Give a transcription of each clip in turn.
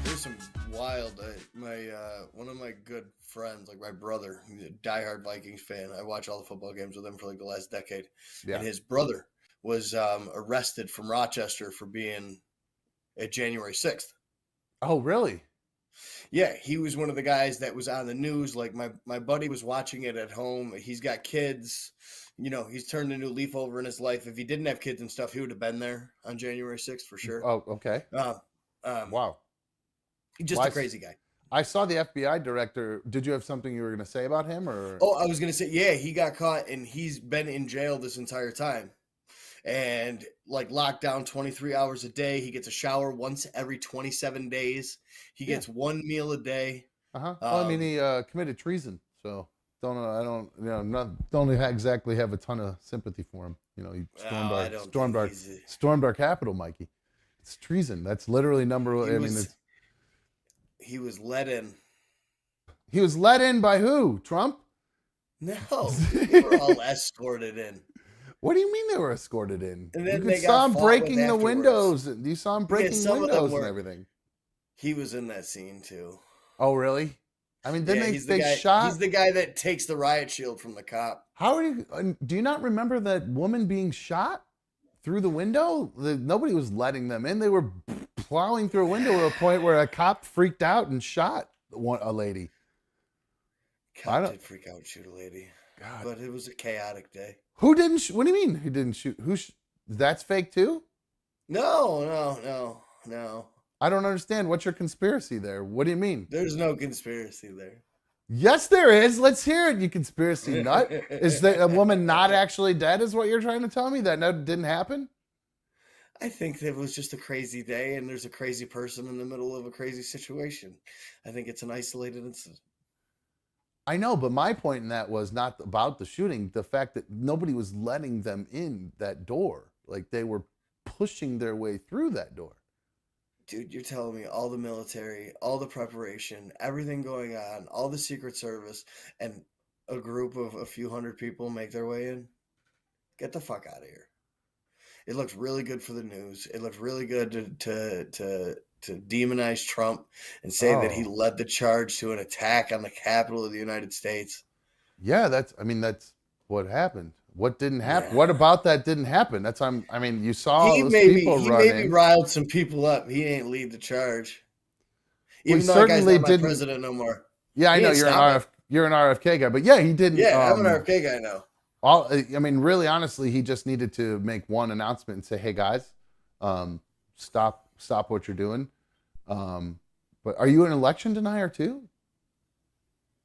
There's some wild. One of my good friends, like my brother, he's a diehard Vikings fan. I watch all the football games with him for like the last decade. Yeah. And his brother was arrested from Rochester for being at January 6th. Oh, really? Yeah, he was one of the guys that was on the news. Like my buddy was watching it at home. He's got kids. You know, he's turned a new leaf over in his life. If he didn't have kids and stuff, he would have been there on January 6th for sure. Oh, okay. Uh, um, Wow. just Well, a crazy guy. I saw the FBI director. Did you have something you were going to say about him, or? Oh, I was gonna say, yeah, he got caught and he's been in jail this entire time, and like locked down 23 hours a day. He gets a shower once every 27 days. He Yeah. gets one meal a day. Well, I mean, he committed treason, so I don't, don't exactly have a ton of sympathy for him. You know, he stormed our capital, Mikey. It's treason. That's literally number one. He was let in. He was let in by who? Trump? No, they were all escorted in. What do you mean they were escorted in? And then You saw him breaking the windows. You saw him breaking windows and everything. He was in that scene too. Oh, really? I mean, then they shot. He's the guy that takes the riot shield from the cop. How are you? Do you not remember that woman being shot through the window? Nobody was letting them in. They were plowing through a window to a point where a cop freaked out and shot a lady. Cop did freak out and shoot a lady. God. But it was a chaotic day. Who didn't? What do you mean he didn't shoot? That's fake too? No. I don't understand. What's your conspiracy there? What do you mean? There's no conspiracy there. Yes, there is. Let's hear it, you conspiracy nut. Is a woman not actually dead is what you're trying to tell me? That didn't happen? I think that it was just a crazy day and there's a crazy person in the middle of a crazy situation. I think it's an isolated incident. I know, but my point in that was not about the shooting. The fact that nobody was letting them in that door. Like they were pushing their way through that door. Dude, you're telling me all the military, all the preparation, everything going on, all the Secret Service, and a group of a few hundred people make their way in? Get the fuck out of here. It looks really good for the news. It looks really good to demonize Trump and say that he led the charge to an attack on the Capitol of the United States. Yeah, that's what happened. What didn't happen? Yeah. What about that didn't happen? You saw those people run in. He maybe riled some people up. He ain't lead the charge. Even though that guy's not my president no more. Yeah, I know you're an RFK guy, but yeah, he didn't. Yeah, I'm an RFK guy now. Really, honestly, he just needed to make one announcement and say, "Hey guys, stop what you're doing." But are you an election denier too?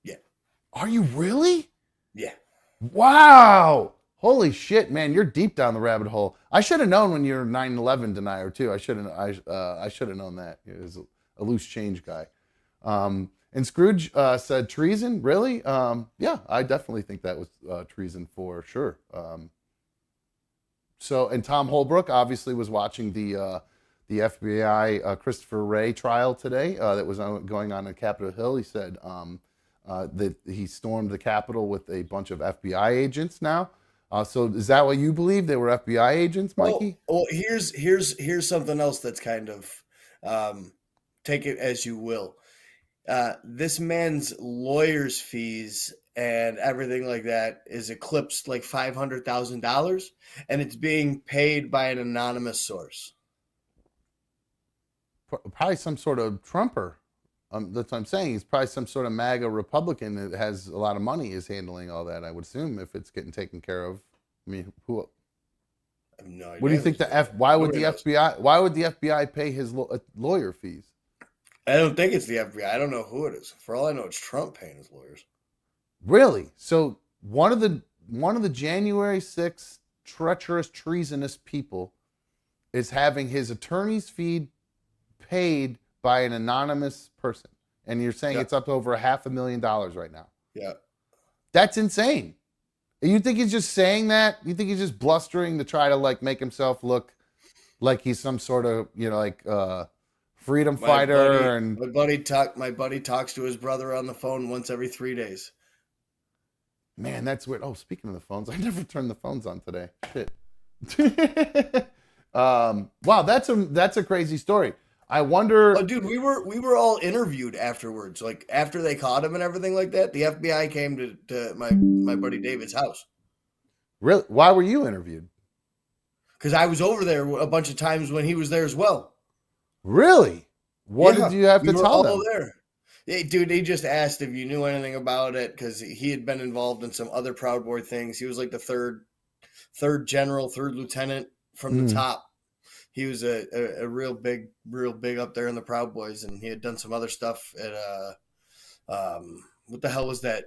Yeah. Are you really? Yeah. Wow. Holy shit, man! You're deep down the rabbit hole. I should have known when you're a 9/11 denier too. I should have known that. He was a loose change guy. And Scrooge said treason. Really? Yeah, I definitely think that was treason for sure. And Tom Holbrook obviously was watching the FBI Christopher Wray trial today that was going on Capitol Hill. He said that he stormed the Capitol with a bunch of FBI agents now. So is that what you believe? They were FBI agents, Mikey? Well, here's something else that's kind of take it as you will. This man's lawyer's fees and everything like that is eclipsed like $500,000, and it's being paid by an anonymous source. Probably some sort of Trumper. That's what I'm saying. He's probably some sort of MAGA Republican that has a lot of money is handling all that, I would assume, if it's getting taken care of. I mean, who? I have no idea. What do you think why would the FBI pay his lawyer fees? I don't think it's the FBI. I don't know who it is. For all I know, it's Trump paying his lawyers. Really? So one of the January 6th treacherous, treasonous people is having his attorney's fee paid by an anonymous person. And you're saying it's up to over $500,000 right now. Yeah. That's insane. You think he's just saying that? You think he's just blustering to try to like make himself look like he's some sort of, freedom fighter? My buddy talks to his brother on the phone once every 3 days. Man, that's weird. Oh, speaking of the phones, I never turned the phones on today. Shit. Wow, that's a crazy story. I Oh, wonder, dude, we were all interviewed afterwards. Like after they caught him and everything like that, the FBI came to my buddy David's house really, why were you interviewed? because I was over there a bunch of times when he was there as well. Really? What did Yeah, you have we to were tell all them? there. Hey, dude, he just asked if you knew anything about it because he had been involved in some other Proud Boy things. He was like the third general, third lieutenant from the Mm. top. He was a real big up there in the Proud Boys, and he had done some other stuff at what the hell was that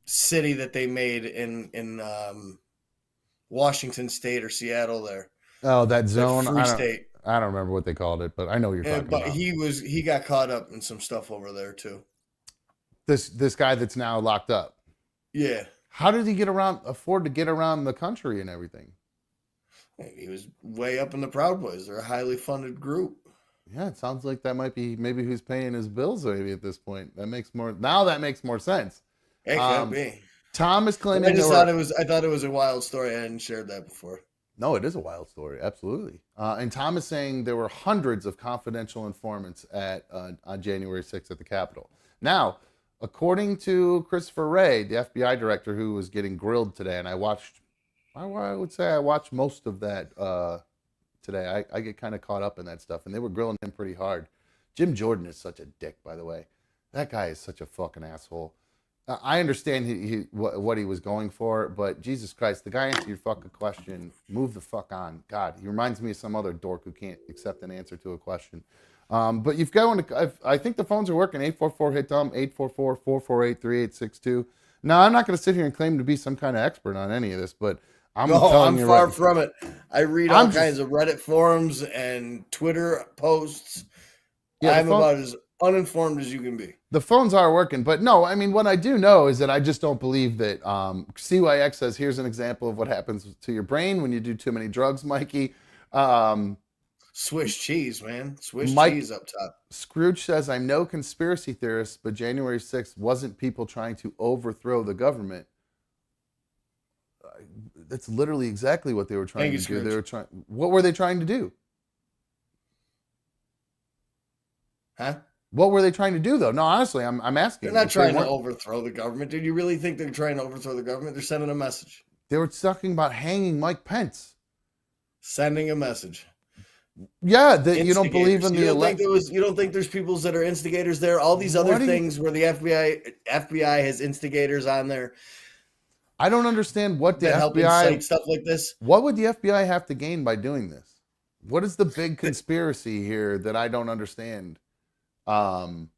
city that they made in Washington State or Seattle there, Oh, that that zone. free state. I don't remember what they called it, but I know what you're talking But about. he got caught up in some stuff over there too. This guy that's now locked up. Yeah, How did he afford to get around the country and everything? he was way up in the Proud Boys. They're a highly funded group. Yeah, it sounds like that might be maybe who's paying his bills maybe at this point. That makes more sense. It could Um, be. Tom is But I claiming there just were thought it was. I thought it was a wild story. I hadn't shared that before. no, it is a wild story, absolutely. And Tom is saying there were hundreds of confidential informants at on January 6th at the Capitol. Now, according to Christopher Wray, the FBI director who was getting grilled today, and I would say I watched most of that today. I get kind of caught up in that stuff, and they were grilling him pretty hard. Jim Jordan is such a dick, by the way. That guy is such a fucking asshole. I understand what he was going for, but Jesus Christ, the guy answered your fucking question. Move the fuck on. God, he reminds me of some other dork who can't accept an answer to a question. But you've got one. I think the phones are working. 844-HIT-DUM, 844-448-3862. Now, I'm not going to sit here and claim to be some kind of expert on any of this, but I'm No, telling I'm you far right. from it. I read all I'm kinds just, of Reddit forums and Twitter posts. yeah, I'm about as uninformed as you can be. the phones are working, but no, I mean, what I do know is that I just don't believe that. CYX says, here's an example of what happens to your brain when you do too many drugs, Mikey. Um, Swiss cheese, man. Swiss Mike cheese up top. Scrooge says, I'm no conspiracy theorist, but January 6th wasn't people trying to overthrow the government. That's literally exactly what they were trying Thank you, to do. Scrooge. What were they trying to do? Huh? What were they trying to do, though? No, honestly, I'm They're asking. not If they trying to weren't, overthrow the government. Did you really think they're trying to overthrow the government? They're sending a message. they were talking about hanging Mike Pence. Sending a message. Yeah, that you don't believe Instigators. in You the don't think elect. you don't think there's people that are instigators there? All these other What do you? things where the FBI has instigators on there I don't understand what the that help FBI. incite stuff like this. What would the FBI have to gain by doing this? What is the big conspiracy here that I don't understand? Um,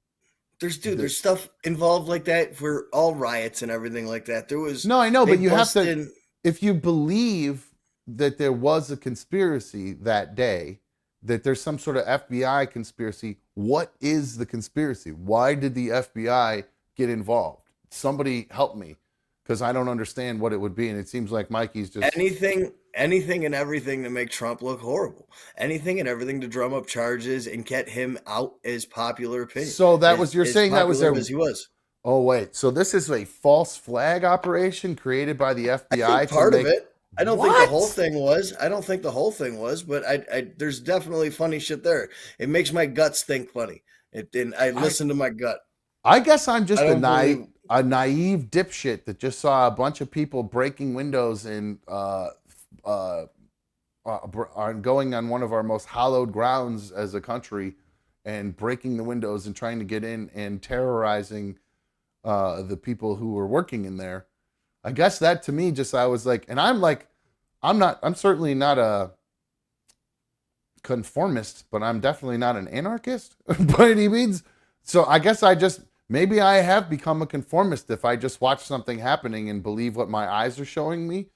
There's the, stuff involved like that for all riots and everything like that. There was no, I know, they but you have bust to. in. If you believe that there was a conspiracy that day, that there's some sort of FBI conspiracy, what is the conspiracy? Why did the FBI get involved? Somebody help me, because I don't understand what it would be, and it seems like Mikey's just. Anything and everything to make Trump look horrible. Anything and everything to drum up charges and get him out as popular opinion. So that was you're As saying that was popular their. as he was. Oh wait, so this is a false flag operation created by the I FBI think to part of make. it. I don't think the whole What? thing was. I don't think the whole thing was, but there's definitely funny shit there. It makes my guts think funny. And I I listen to my gut. I guess I'm I just don't believe a naive dipshit that just saw a bunch of people breaking windows and on going on one of our most hallowed grounds as a country and breaking the windows and trying to get in and terrorizing the people who were working in there. I guess that to me just I was like, I'm certainly not a conformist, but I'm definitely not an anarchist by any means. So I guess maybe I have become a conformist if I just watch something happening and believe what my eyes are showing me.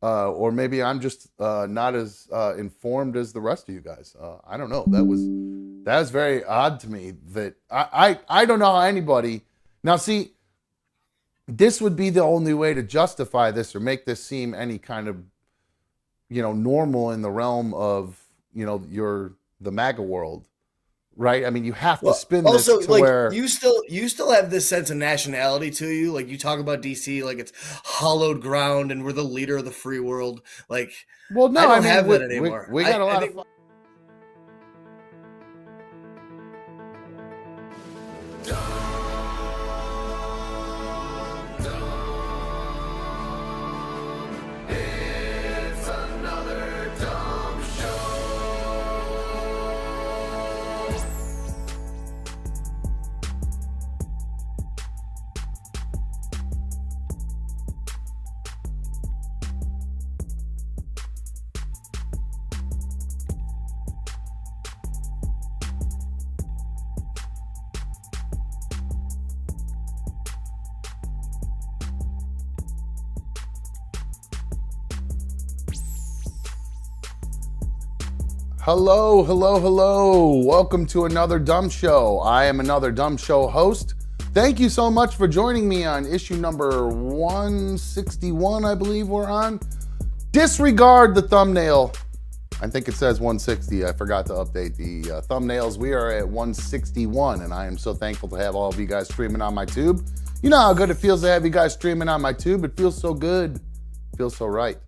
Or maybe I'm just not as informed as the rest of you guys. I don't know. That was very odd to me. That I don't know how anybody now see. This would be the only way to justify this or make this seem any kind of normal in the realm of the MAGA world. right? I mean, you have to Well, spin this also, to like where, you still have this sense of nationality to you. Like you talk about DC like it's hollowed ground and we're the leader of the free world. Like well, I no, I don't mean, have we, that we, anymore. we got a I lot of think Hello, hello, hello. Welcome to another Dumb Show. I am another Dumb Show host. Thank you so much for joining me on issue number 161, I believe we're on. Disregard the thumbnail. I think it says 160. I forgot to update the thumbnails. We are at 161, and I am so thankful to have all of you guys streaming on my tube. You know how good it feels to have you guys streaming on my tube? It feels so good. It feels so right.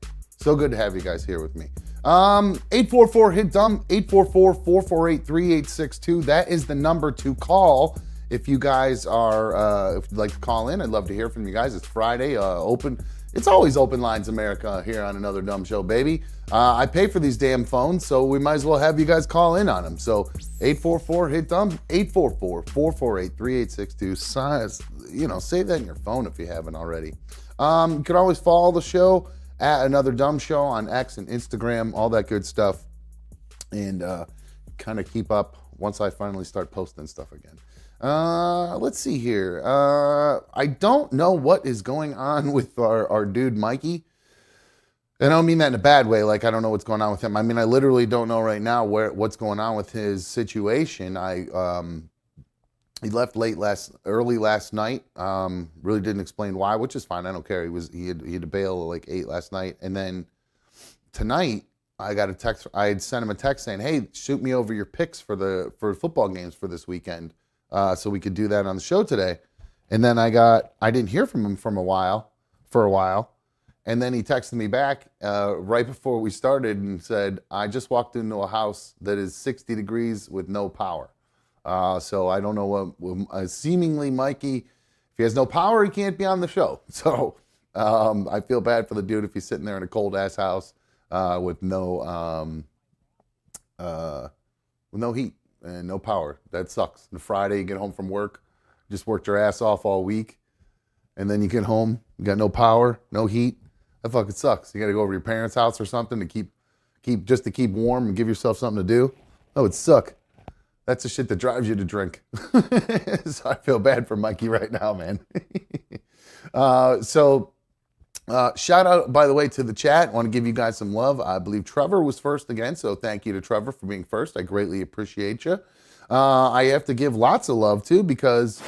So good to have you guys here with me. 844-HIT-DUMB, 844-448-3862. That is the number to call if you guys are, if you'd like to call in. I'd love to hear from you guys. It's Friday, open. It's always open lines, America, here on another Dumb Show, baby. I pay for these damn phones, so we might as well have you guys call in on them. So 844-HIT-DUMB, 844-448-3862. You know, save that in your phone if you haven't already. You can always follow the show at Another Dumb Show on X and Instagram, all that good stuff, and kind of keep up once I finally start posting stuff again. Let's see here. I don't know what is going on with our dude Mikey. And I don't mean that in a bad way. Like, I don't know what's going on with him. I mean, I literally don't know right now what's going on with his situation. He left early last night. Really didn't explain why, which is fine. I don't care. He had to bail at like 8 last night, and then tonight I got a text. I had sent him a text saying, "Hey, shoot me over your picks for football games for this weekend, so we could do that on the show today." And then I didn't hear from him for a while, and then he texted me back right before we started and said, "I just walked into a house that is 60 degrees with no power." So I don't know what, seemingly Mikey, if he has no power, he can't be on the show. So I feel bad for the dude if he's sitting there in a cold ass house with no heat and no power. That sucks. The Friday you get home from work, just worked your ass off all week, and then you get home, you got no power, no heat. That fucking sucks. You got to go over to your parents' house or something to keep warm and give yourself something to do. That would suck. That's the shit that drives you to drink. So I feel bad for Mikey right now, man. Shout out, by the way, to the chat. I want to give you guys some love. I believe Trevor was first again, so thank you to Trevor for being first. I greatly appreciate you. I have to give lots of love, too, because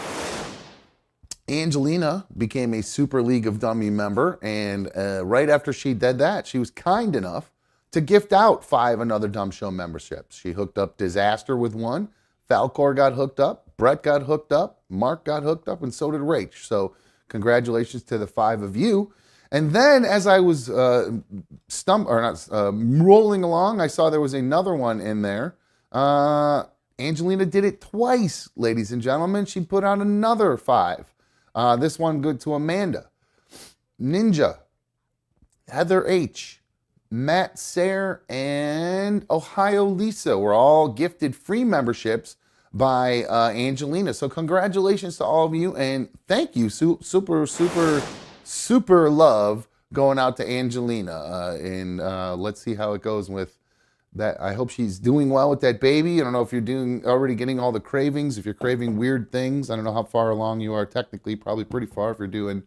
Angelina became a Super League of Dummy member, and right after she did that, she was kind enough to gift out 5 Another Dumb Show memberships. She hooked up Disaster with one, Falcor got hooked up, Brett got hooked up, Mark got hooked up, and so did Rach. So congratulations to the 5 of you. And then as I was rolling along, I saw there was another one in there. Angelina did it twice, ladies and gentlemen. She put out another 5. This one good to Amanda, Ninja, Heather H., Matt Sayre, and Ohio Lisa were all gifted free memberships by Angelina. So congratulations to all of you, and thank you. Super, super, super love going out to Angelina. And let's see how it goes with that. I hope she's doing well with that baby. I don't know if you're already getting all the cravings, if you're craving weird things. I don't know how far along you are technically, probably pretty far if you're doing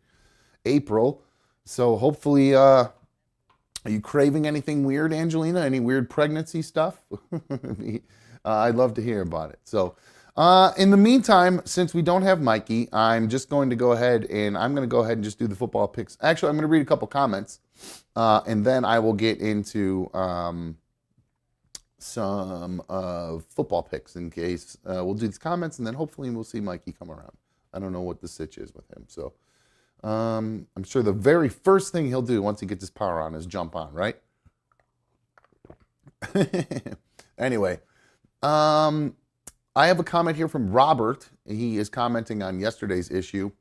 April. So hopefully... Are you craving anything weird, Angelina? Any weird pregnancy stuff? I'd love to hear about it. So in the meantime, since we don't have Mikey, I'm just going to go ahead and just do the football picks. Actually, I'm going to read a couple comments, and then I will get into some football picks in case we'll do these comments, and then hopefully we'll see Mikey come around. I don't know what the sitch is with him, so I'm sure the very first thing he'll do once he gets his power on is jump on, right? Anyway, I have a comment here from Robert. He is commenting on yesterday's issue.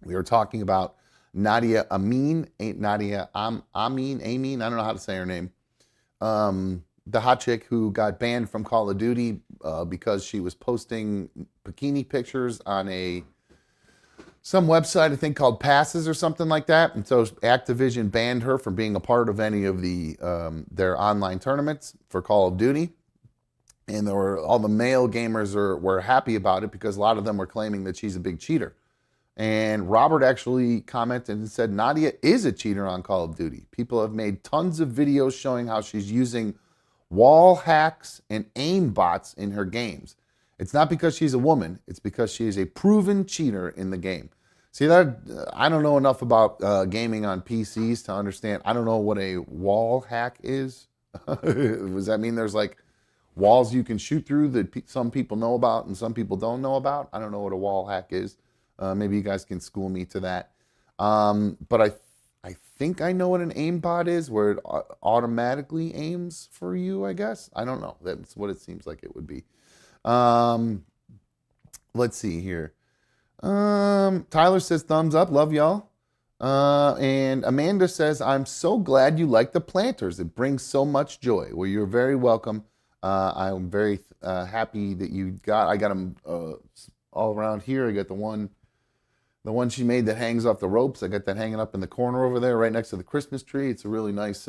We were talking about Nadia Amin, Nadia Amin, I don't know how to say her name. The hot chick who got banned from Call of Duty because she was posting bikini pictures on some website, I think called Passes or something like that. And so Activision banned her from being a part of any of their online tournaments for Call of Duty. And all the male gamers were happy about it because a lot of them were claiming that she's a big cheater. And Robert actually commented and said, Nadia is a cheater on Call of Duty. People have made tons of videos showing how she's using wall hacks and aim bots in her games. It's not because she's a woman. It's because she is a proven cheater in the game. See, that I don't know enough about gaming on PCs to understand. I don't know what a wall hack is. Does that mean there's like walls you can shoot through that some people know about and some people don't know about? I don't know what a wall hack is. Maybe you guys can school me to that. But I think I know what an aimbot is, where it automatically aims for you, I guess. I don't know. That's what it seems like it would be. Let's see here. Tyler says, thumbs up. Love y'all. And Amanda says, I'm so glad you like the planters. It brings so much joy. Well, you're very welcome. I'm very happy that I got them all around here. I got the one she made that hangs off the ropes. I got that hanging up in the corner over there right next to the Christmas tree. It's a really nice,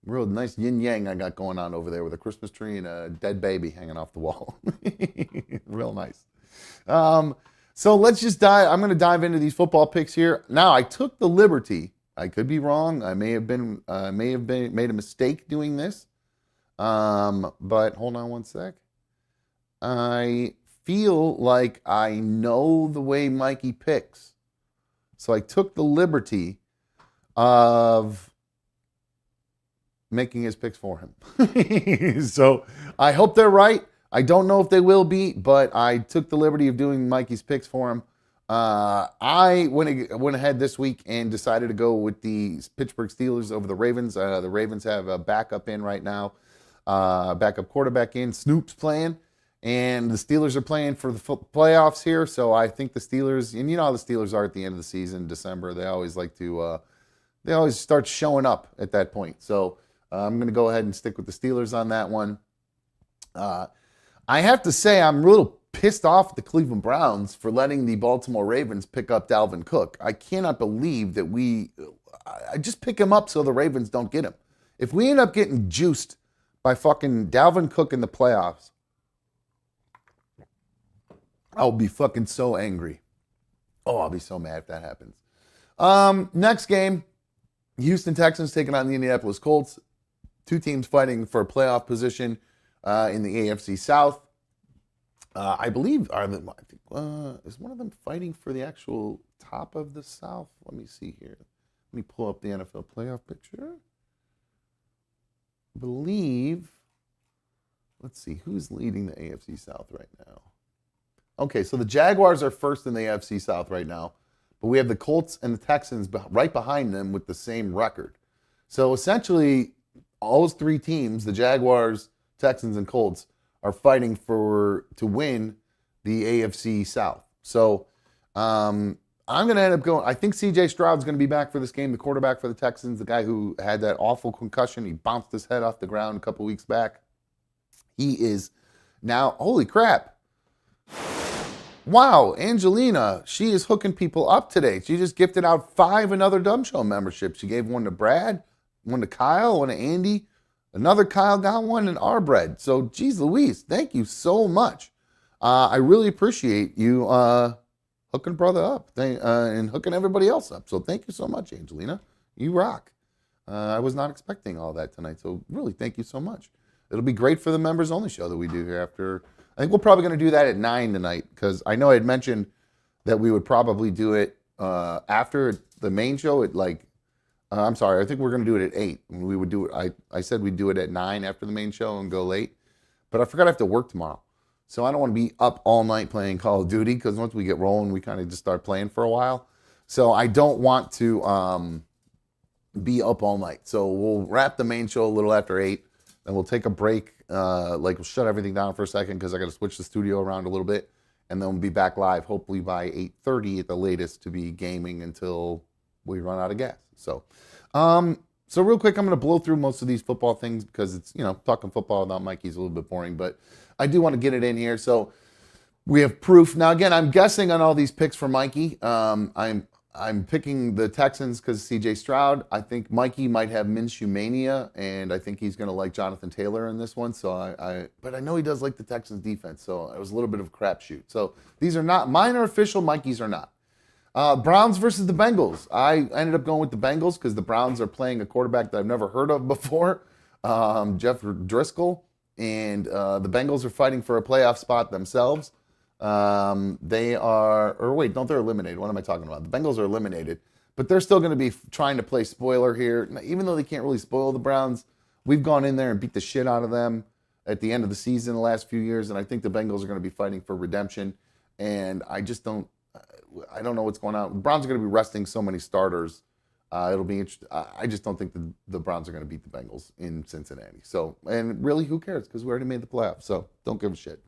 real nice yin-yang I got going on over there with a Christmas tree and a dead baby hanging off the wall. Real nice. So let's just I'm going to dive into these football picks here. Now, I took the liberty. I could be wrong. I may have made a mistake doing this. But hold on one sec. I feel like I know the way Mikey picks. So I took the liberty of making his picks for him. So I hope they're right. I don't know if they will be, but I took the liberty of doing Mikey's picks for him. I went ahead this week and decided to go with the Pittsburgh Steelers over the Ravens. The Ravens have a backup in right now, backup quarterback in. Snoop's playing. And the Steelers are playing for the playoffs here, so I think the Steelers, and you know how the Steelers are at the end of the season, December, they always like to, they always start showing up at that point. So I'm going to go ahead and stick with the Steelers on that one. I have to say I'm a little pissed off at the Cleveland Browns for letting the Baltimore Ravens pick up Dalvin Cook. I cannot believe that I just pick him up so the Ravens don't get him. If we end up getting juiced by fucking Dalvin Cook in the playoffs, I'll be fucking so angry. Oh, I'll be so mad if that happens. Next game, Houston Texans taking on the Indianapolis Colts. Two teams fighting for a playoff position in the AFC South. I believe, is one of them fighting for the actual top of the South? Let me see here. Let me pull up the NFL playoff picture. I believe, let's see, who's leading the AFC South right now? Okay, so the Jaguars are first in the AFC South right now, but we have the Colts and the Texans right behind them with the same record. So essentially, all those three teams, the Jaguars, Texans, and Colts, are fighting to win the AFC South. So I'm going to end up going, I think C.J. Stroud's going to be back for this game, the quarterback for the Texans, the guy who had that awful concussion. He bounced his head off the ground a couple weeks back. He is now, holy crap. Wow, Angelina, she is hooking people up today. She just gifted out 5 another Dumb Show memberships. She gave one to Brad, one to Kyle, one to Andy. Another Kyle got one, and our bread. So, geez Louise, thank you so much. I really appreciate you hooking brother up and hooking everybody else up. So thank you so much, Angelina. You rock. I was not expecting all that tonight. So really, thank you so much. It'll be great for the members only show that we do here after. I think we're probably going to do that at 9 tonight because I know I had mentioned that we would probably do it after the main show at like I'm sorry. I think we're going to do it at 8. We would do it. I said we'd do it at 9 after the main show and go late. But I forgot I have to work tomorrow. So I don't want to be up all night playing Call of Duty because once we get rolling, we kind of just start playing for a while. So I don't want to be up all night. So we'll wrap the main show a little after 8. Then we'll take a break. We'll shut everything down for a second because I got to switch the studio around a little bit. And then we'll be back live hopefully by 8:30 at the latest to be gaming until we run out of gas. So real quick, I'm going to blow through most of these football things because it's, talking football without Mikey's a little bit boring, but I do want to get it in here. So we have proof. Now, again, I'm guessing on all these picks for Mikey. I'm picking the Texans because CJ Stroud. I think Mikey might have Minshew mania, and I think he's going to like Jonathan Taylor in this one. So but I know he does like the Texans defense, so it was a little bit of a crapshoot. So these are not, mine are official, Mikey's are not. Browns versus the Bengals. I ended up going with the Bengals because the Browns are playing a quarterback that I've never heard of before, Jeff Driscoll, and the Bengals are fighting for a playoff spot themselves. They are, or wait, no, they're eliminated. What am I talking about? The Bengals are eliminated, but they're still going to be trying to play spoiler here. Even though they can't really spoil the Browns, we've gone in there and beat the shit out of them at the end of the season the last few years, and I think the Bengals are going to be fighting for redemption, and I don't know what's going on. The Browns are going to be resting so many starters. It'll be interesting. I just don't think the Browns are going to beat the Bengals in Cincinnati. So, and really, who cares? Because we already made the playoffs. So, don't give a shit.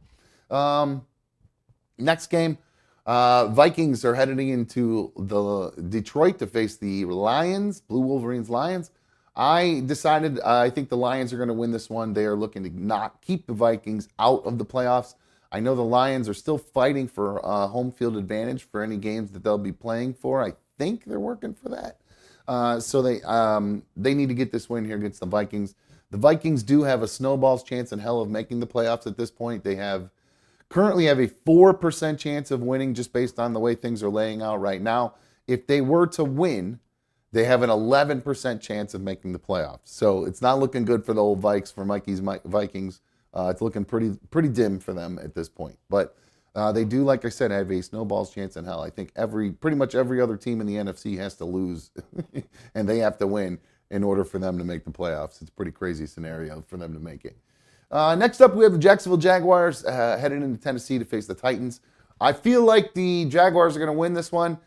Next game, Vikings are heading into the Detroit to face the Lions, Blue Wolverines Lions. I decided I think the Lions are going to win this one. They are looking to not keep the Vikings out of the playoffs. I know the Lions are still fighting for home field advantage for any games that they'll be playing for. I think they're working for that. So they need to get this win here against the Vikings. The Vikings do have a snowball's chance in hell of making the playoffs at this point. They currently have a 4% chance of winning just based on the way things are laying out right now. If they were to win, they have an 11% chance of making the playoffs. So it's not looking good for the old Vikes, for Mikey's Vikings. It's looking pretty dim for them at this point. But they do, like I said, have a snowball's chance in hell. I think pretty much every other team in the NFC has to lose, and they have to win in order for them to make the playoffs. It's a pretty crazy scenario for them to make it. Next up, we have the Jacksonville Jaguars headed into Tennessee to face the Titans. I feel like the Jaguars are going to win this one.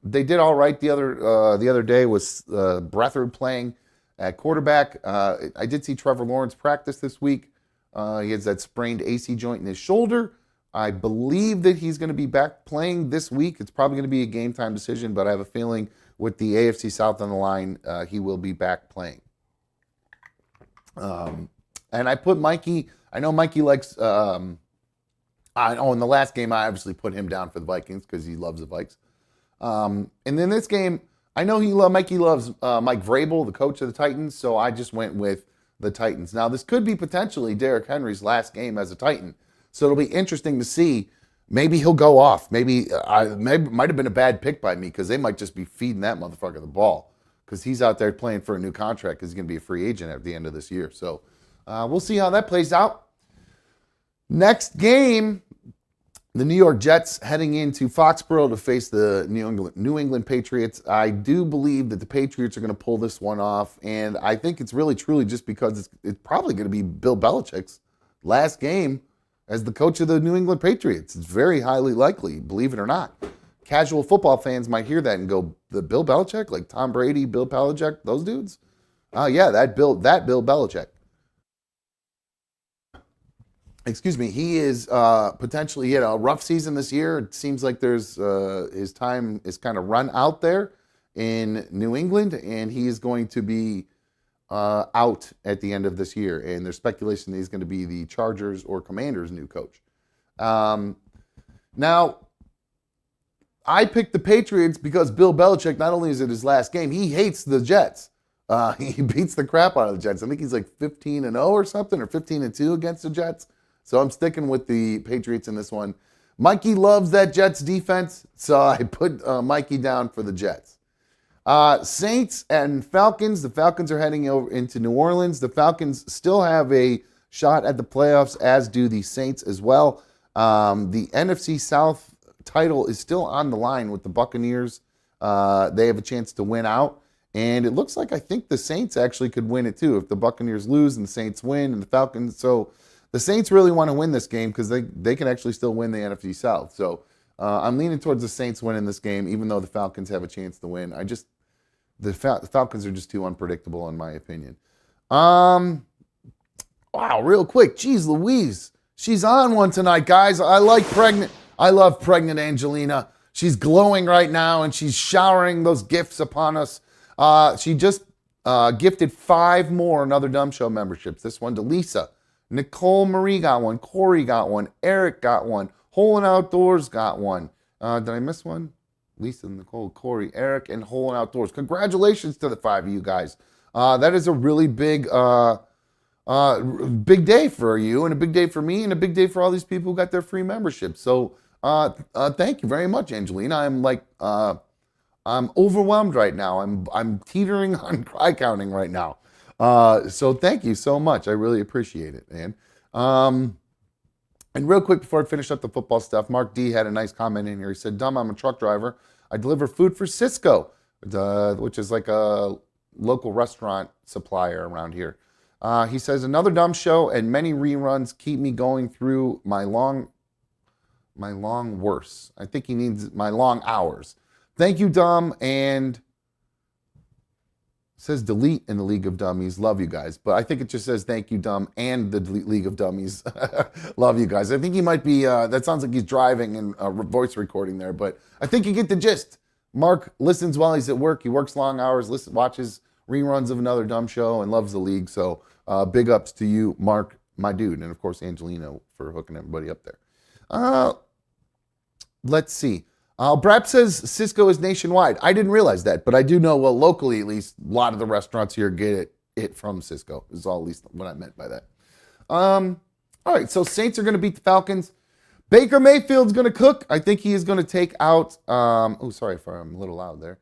They did all right the other day with Breathard playing at quarterback. I did see Trevor Lawrence practice this week. He has that sprained AC joint in his shoulder. I believe that he's going to be back playing this week. It's probably going to be a game time decision, but I have a feeling with the AFC South on the line, he will be back playing. And I put Mikey, I know Mikey likes, in the last game, I obviously put him down for the Vikings because he loves the Vikes. And in this game, I know Mikey loves Mike Vrabel, the coach of the Titans, so I just went with the Titans. Now, this could be potentially Derrick Henry's last game as a Titan, so it'll be interesting to see. Maybe he'll go off. Maybe might have been a bad pick by me because they might just be feeding that motherfucker the ball because he's out there playing for a new contract because he's going to be a free agent at the end of this year. So we'll see how that plays out. Next game, the New York Jets heading into Foxborough to face the New England Patriots. I do believe that the Patriots are going to pull this one off, and I think it's really truly just because it's probably going to be Bill Belichick's last game as the coach of the New England Patriots. It's very highly likely, believe it or not. Casual football fans might hear that and go, the Bill Belichick, like Tom Brady, Bill Belichick, those dudes? Yeah, that Bill Belichick. Excuse me, he is potentially, a rough season this year. It seems like there's his time is kind of run out there in New England, and he is going to be out at the end of this year. And there's speculation that he's going to be the Chargers or Commanders' new coach. Now, I picked the Patriots because Bill Belichick, not only is it his last game, he hates the Jets. He beats the crap out of the Jets. I think he's like 15-0 or something, or 15-2 against the Jets. So I'm sticking with the Patriots in this one. Mikey loves that Jets defense, so I put Mikey down for the Jets. Saints and Falcons. The Falcons are heading over into New Orleans. The Falcons still have a shot at the playoffs, as do the Saints as well. The NFC South title is still on the line with the Buccaneers. They have a chance to win out. And it looks like I think the Saints actually could win it too if the Buccaneers lose and the Saints win and the Falcons. So the Saints really want to win this game because they can actually still win the NFC South. So I'm leaning towards the Saints winning this game, even though the Falcons have a chance to win. The Falcons are just too unpredictable in my opinion. Wow, real quick, geez Louise, she's on one tonight, guys. I love pregnant Angelina. She's glowing right now and she's showering those gifts upon us. She just gifted 5 more Another Dumb Show memberships. This one to Lisa. Nicole Marie got one. Corey got one. Eric got one. Hole and Outdoors got one. Did I miss one? Lisa, Nicole, Corey, Eric, and Hole and Outdoors. Congratulations to the 5 of you guys. That is a really big day for you and a big day for me and a big day for all these people who got their free membership. So thank you very much, Angelina. I'm overwhelmed right now. I'm teetering on cry counting right now. So thank you so much. I really appreciate it, man. And real quick before I finish up the football stuff, Mark D had a nice comment in here. He said, "Dumb, I'm a truck driver. I deliver food for Cisco, which is like a local restaurant supplier around here." He says, "Another Dumb Show and many reruns keep me going through my long worse." I think he needs my long hours. Thank you, Dumb. And says delete in the League of Dummies. Love you guys. But I think it just says thank you, Dumb, and the League of Dummies. Love you guys. I think he might be, that sounds like he's driving and voice recording there, but I think you get the gist. Mark listens while he's at work. He works long hours, watches reruns of Another Dumb Show, and loves the league. So big ups to you, Mark, my dude. And of course, Angelina for hooking everybody up there. Let's see. Brap says Cisco is nationwide. I didn't realize that, but I do know, well, locally at least, a lot of the restaurants here get it from Cisco. Is all at least what I meant by that. All right, so Saints are going to beat the Falcons. Baker Mayfield's going to cook. I think he is going to take out, oh, sorry if I'm a little loud there.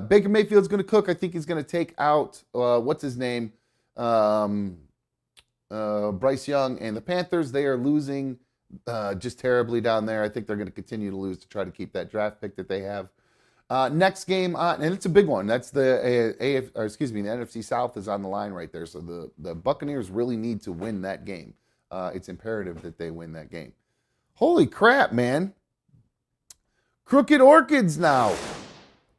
Baker Mayfield's going to cook. I think he's going to take out, what's his name? Bryce Young and the Panthers. They are losing just terribly down there. I think they're going to continue to lose to try to keep that draft pick that they have. Next game on, and it's a big one. That's the the NFC South is on the line right there. So the Buccaneers really need to win that game. It's imperative that they win that game. Holy crap, man! Crooked Orchids now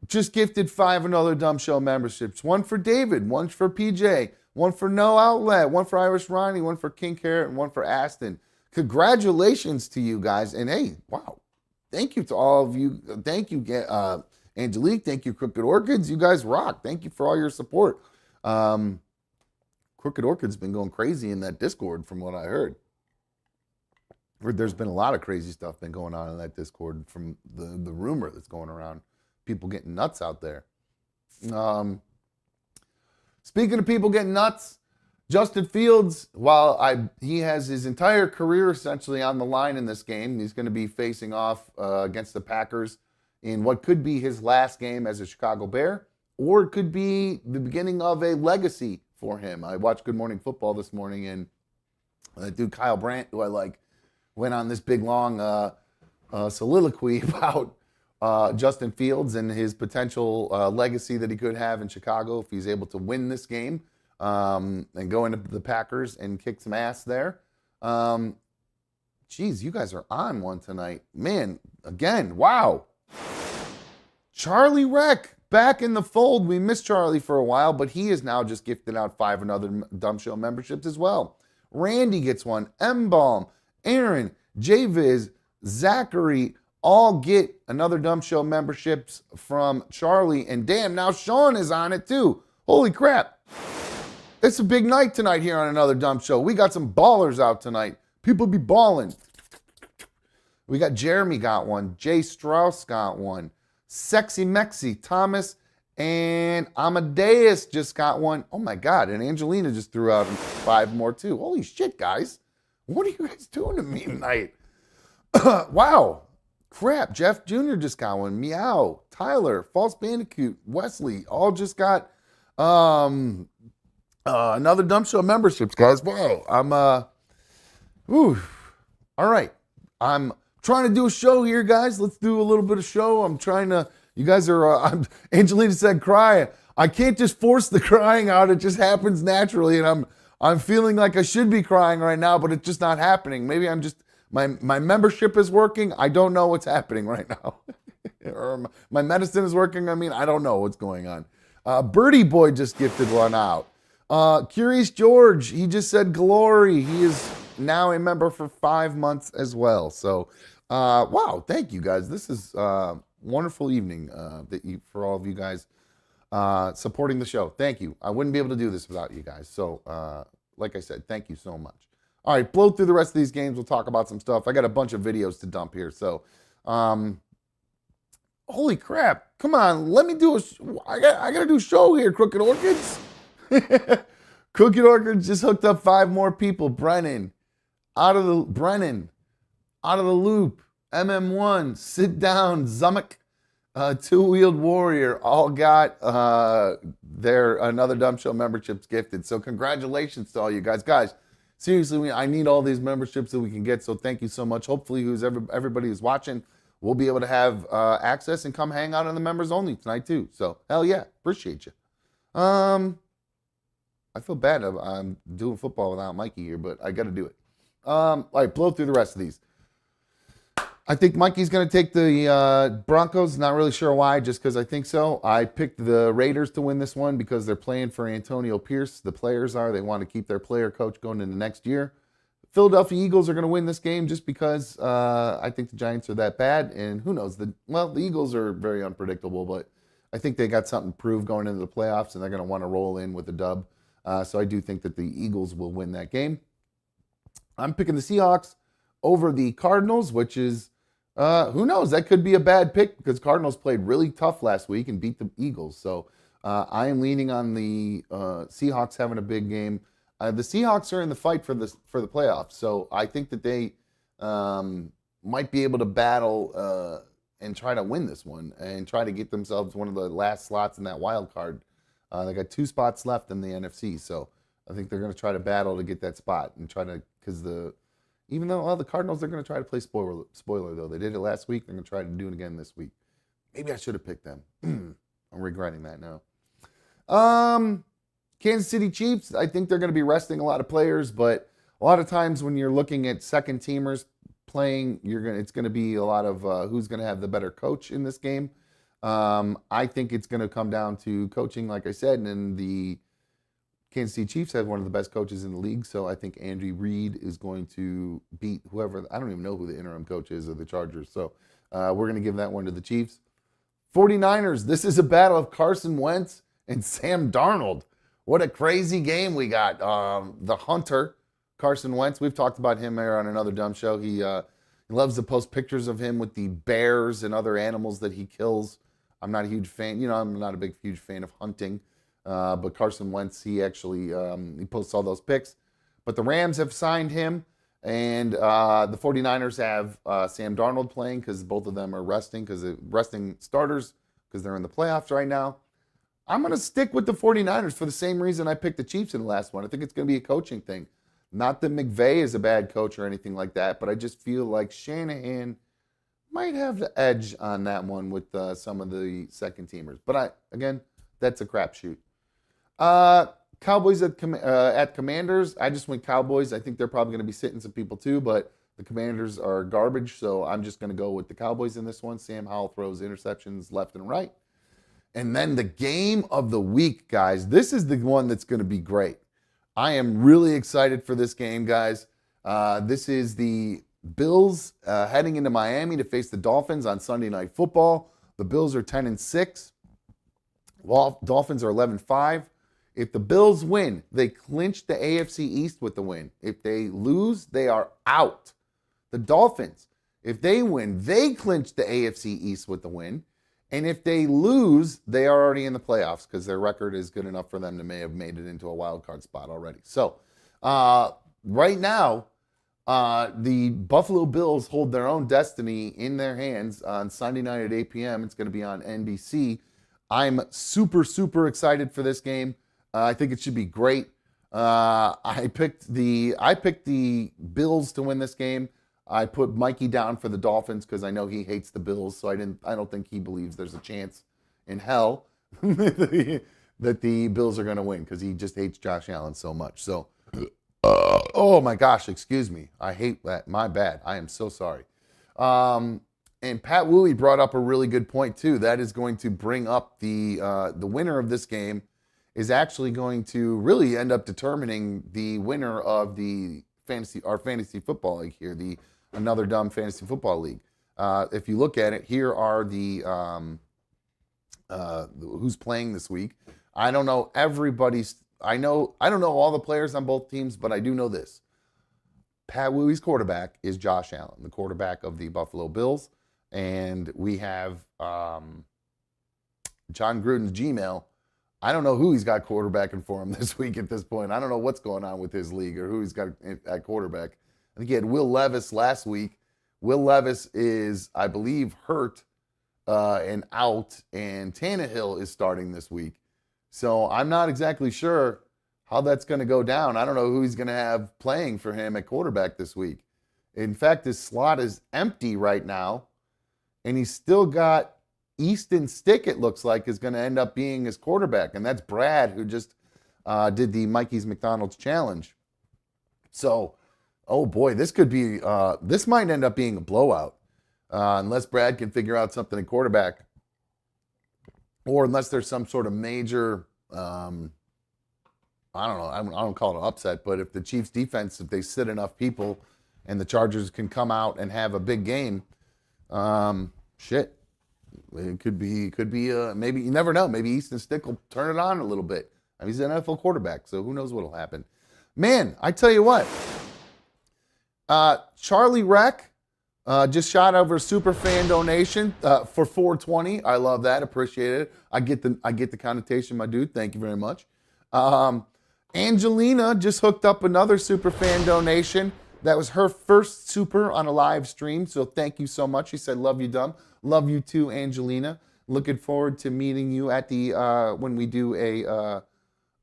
just gifted 5 Another Dumb Show memberships. One for David, one for PJ, one for No Outlet, one for Irish Ronnie, one for King Carrot, and one for Aston. Congratulations to you guys. And hey, wow. Thank you to all of you. Thank you, Angelique. Thank you, Crooked Orchids. You guys rock. Thank you for all your support. Crooked Orchids been going crazy in that Discord from what I heard. There's been a lot of crazy stuff been going on in that Discord from the rumor that's going around. People getting nuts out there. Speaking of people getting nuts, Justin Fields, while he has his entire career essentially on the line in this game, he's going to be facing off against the Packers in what could be his last game as a Chicago Bear, or it could be the beginning of a legacy for him. I watched Good Morning Football this morning, and dude Kyle Brandt, who I like, went on this big long soliloquy about Justin Fields and his potential legacy that he could have in Chicago if he's able to win this game. And go into the Packers and kick some ass there. Geez, you guys are on one tonight. Man, again, wow. Charlie Reck back in the fold. We missed Charlie for a while, but he is now just gifted out 5 Another Dumb Show memberships as well. Randy gets one. M-Balm, Aaron, J-Viz, Zachary, all get Another Dumb Show memberships from Charlie. And damn, now Sean is on it too. Holy crap. It's a big night tonight here on Another Dumb Show. We got some ballers out tonight. People be balling. We got Jeremy got one. Jay Strauss got one. Sexy Mexi, Thomas, and Amadeus just got one. Oh my God, and Angelina just threw out 5 more too. Holy shit, guys. What are you guys doing to me tonight? Wow. Crap, Jeff Jr. just got one. Meow, Tyler, False Bandicoot, Wesley, all just got Another Dumb Show memberships, guys. Wow. All right. I'm trying to do a show here, guys. Let's do a little bit of show. You guys are, Angelina said cry. I can't just force the crying out. It just happens naturally, and I'm feeling like I should be crying right now, but it's just not happening. Maybe I'm just my membership is working. I don't know what's happening right now, or my medicine is working. I mean, I don't know what's going on. Birdie Boy just gifted one out. Curious George, he just said glory. He is now a member for 5 months as well. So, wow, thank you guys. This is wonderful evening for all of you guys supporting the show. Thank you. I wouldn't be able to do this without you guys. So, like I said, thank you so much. All right, blow through the rest of these games. We'll talk about some stuff. I got a bunch of videos to dump here. So, holy crap. Come on, let me do I got to do a show here, Crooked Orchids. Crooked Orchids just hooked up 5 more people. Brennan, out of the loop. MM1, sit down, Zumek. Two-wheeled warrior all got their Another Dumb Show memberships gifted. So congratulations to all you guys. Guys, seriously, I need all these memberships that we can get. So thank you so much. Hopefully, everybody who's watching will be able to have access and come hang out on the members only tonight too. So hell yeah, appreciate you. I feel bad. I'm doing football without Mikey here, but I got to do it. All right, blow through the rest of these. I think Mikey's going to take the Broncos. Not really sure why, just because I think so. I picked the Raiders to win this one because they're playing for Antonio Pierce. The players are. They want to keep their player coach going into next year. Philadelphia Eagles are going to win this game just because I think the Giants are that bad. And who knows? The Eagles are very unpredictable, but I think they got something to prove going into the playoffs, and they're going to want to roll in with a dub. So I do think that the Eagles will win that game. I'm picking the Seahawks over the Cardinals, which is... who knows? That could be a bad pick because Cardinals played really tough last week and beat the Eagles. So I am leaning on the Seahawks having a big game. The Seahawks are in the fight for the playoffs, so I think that they might be able to battle and try to win this one and try to get themselves one of the last slots in that wild card. They got 2 spots left in the NFC, so I think they're going to try to battle to get that spot and try to even though the Cardinals are going to try to play spoiler though. They did it last week. They're going to try to do it again this week. Maybe I should have picked them. I'm regretting that now. Kansas City Chiefs, I think they're going to be resting a lot of players, but a lot of times when you're looking at second teamers playing, it's going to be a lot of who's going to have the better coach in this game. I think it's going to come down to coaching, like I said, and the Kansas City Chiefs have one of the best coaches in the league, so I think Andy Reid is going to beat whoever. I don't even know who the interim coach is of the Chargers, so we're going to give that one to the Chiefs. 49ers, this is a battle of Carson Wentz and Sam Darnold. What a crazy game we got. The Hunter, Carson Wentz, we've talked about him here on Another Dumb Show. He loves to post pictures of him with the bears and other animals that he kills. I'm not a huge fan. I'm not a huge fan of hunting. But Carson Wentz, he actually he posts all those pics. But the Rams have signed him, and the 49ers have Sam Darnold playing because both of them are resting starters because they're in the playoffs right now. I'm going to stick with the 49ers for the same reason I picked the Chiefs in the last one. I think it's going to be a coaching thing. Not that McVay is a bad coach or anything like that, but I just feel like Shanahan might have the edge on that one with some of the second teamers. But again, that's a crapshoot. Cowboys at Commanders. I just went Cowboys. I think they're probably going to be sitting some people too, but the Commanders are garbage, so I'm just going to go with the Cowboys in this one. Sam Howell throws interceptions left and right. And then the game of the week, guys. This is the one that's going to be great. I am really excited for this game, guys. This is the Bills heading into Miami to face the Dolphins on Sunday Night Football. The Bills are 10-6. Dolphins are 11-5. If the Bills win, they clinch the AFC East with the win. If they lose, they are out. The Dolphins, if they win, they clinch the AFC East with the win. And if they lose, they are already in the playoffs because their record is good enough for them to may have made it into a wild card spot already. So right now, the Buffalo Bills hold their own destiny in their hands on Sunday night at 8 p.m. It's going to be on NBC. I'm super, super excited for this game. I think it should be great. I picked the Bills to win this game. I put Mikey down for the Dolphins because I know he hates the Bills, so I don't think he believes there's a chance in hell that that the Bills are going to win because he just hates Josh Allen so much. So, oh my gosh, excuse me. I hate that. My bad. I am so sorry. And Pat Wooey brought up a really good point too. That is going to bring up the winner of this game is actually going to really end up determining the winner of our fantasy football league here, the Another Dumb Fantasy Football League. If you look at it, here are the who's playing this week. I don't know everybody's. I don't know all the players on both teams, but I do know this. Pat Wooey's quarterback is Josh Allen, the quarterback of the Buffalo Bills, and we have John Gruden's Gmail. I don't know who he's got quarterbacking for him this week at this point. I don't know what's going on with his league or who he's got at quarterback. I think he had Will Levis last week. Will Levis is, I believe, hurt and out, and Tannehill is starting this week. So I'm not exactly sure how that's going to go down. I don't know who he's going to have playing for him at quarterback this week. In fact, his slot is empty right now, and he's still got Easton Stick, it looks like, is going to end up being his quarterback, and that's Brad, who just did the Mikey's McDonald's Challenge. So, oh boy, this might end up being a blowout, unless Brad can figure out something at quarterback, or unless there's some sort of major, I don't know, I don't call it an upset, but if the Chiefs defense, if they sit enough people and the Chargers can come out and have a big game, shit. It could be, maybe, you never know. Maybe Easton Stick will turn it on a little bit. I mean, he's an NFL quarterback, so who knows what'll happen. Man, I tell you what. Charlie Reck just shot over a super fan donation for 420. I love that. Appreciate it. I get the connotation, my dude. Thank you very much. Angelina just hooked up another super fan donation. That was her first super on a live stream, so thank you so much. She said, "Love you, dumb." Love you too, Angelina. Looking forward to meeting you at the when we do a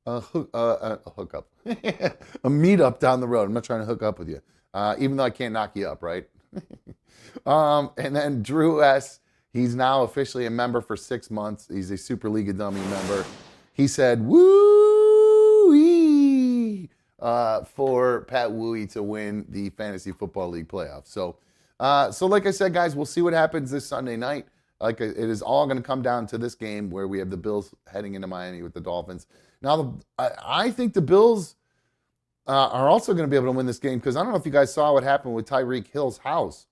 hookup, a meetup down the road. I'm not trying to hook up with you, even though I can't knock you up, right? And then Drew S. He's now officially a member for 6 months. He's a Super League of Dummy member. He said, "Woo-wee," for Pat Wooey to win the Fantasy Football League playoffs. So like I said, guys, we'll see what happens this Sunday night. It is all going to come down to this game where we have the Bills heading into Miami with the Dolphins. Now, I think the Bills are also going to be able to win this game because I don't know if you guys saw what happened with Tyreek Hill's house,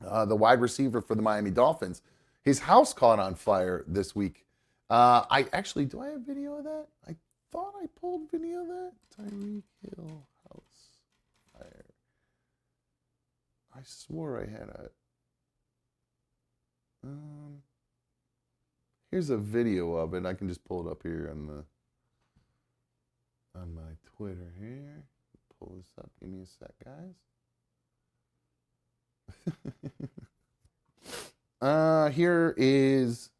the wide receiver for the Miami Dolphins. His house caught on fire this week. Do I have video of that? I thought I pulled video of that. Tyreek Hill house fire. I swore I had a. Here's a video of it. I can just pull it up here on my Twitter here. Pull this up. Give me a sec, guys. Here is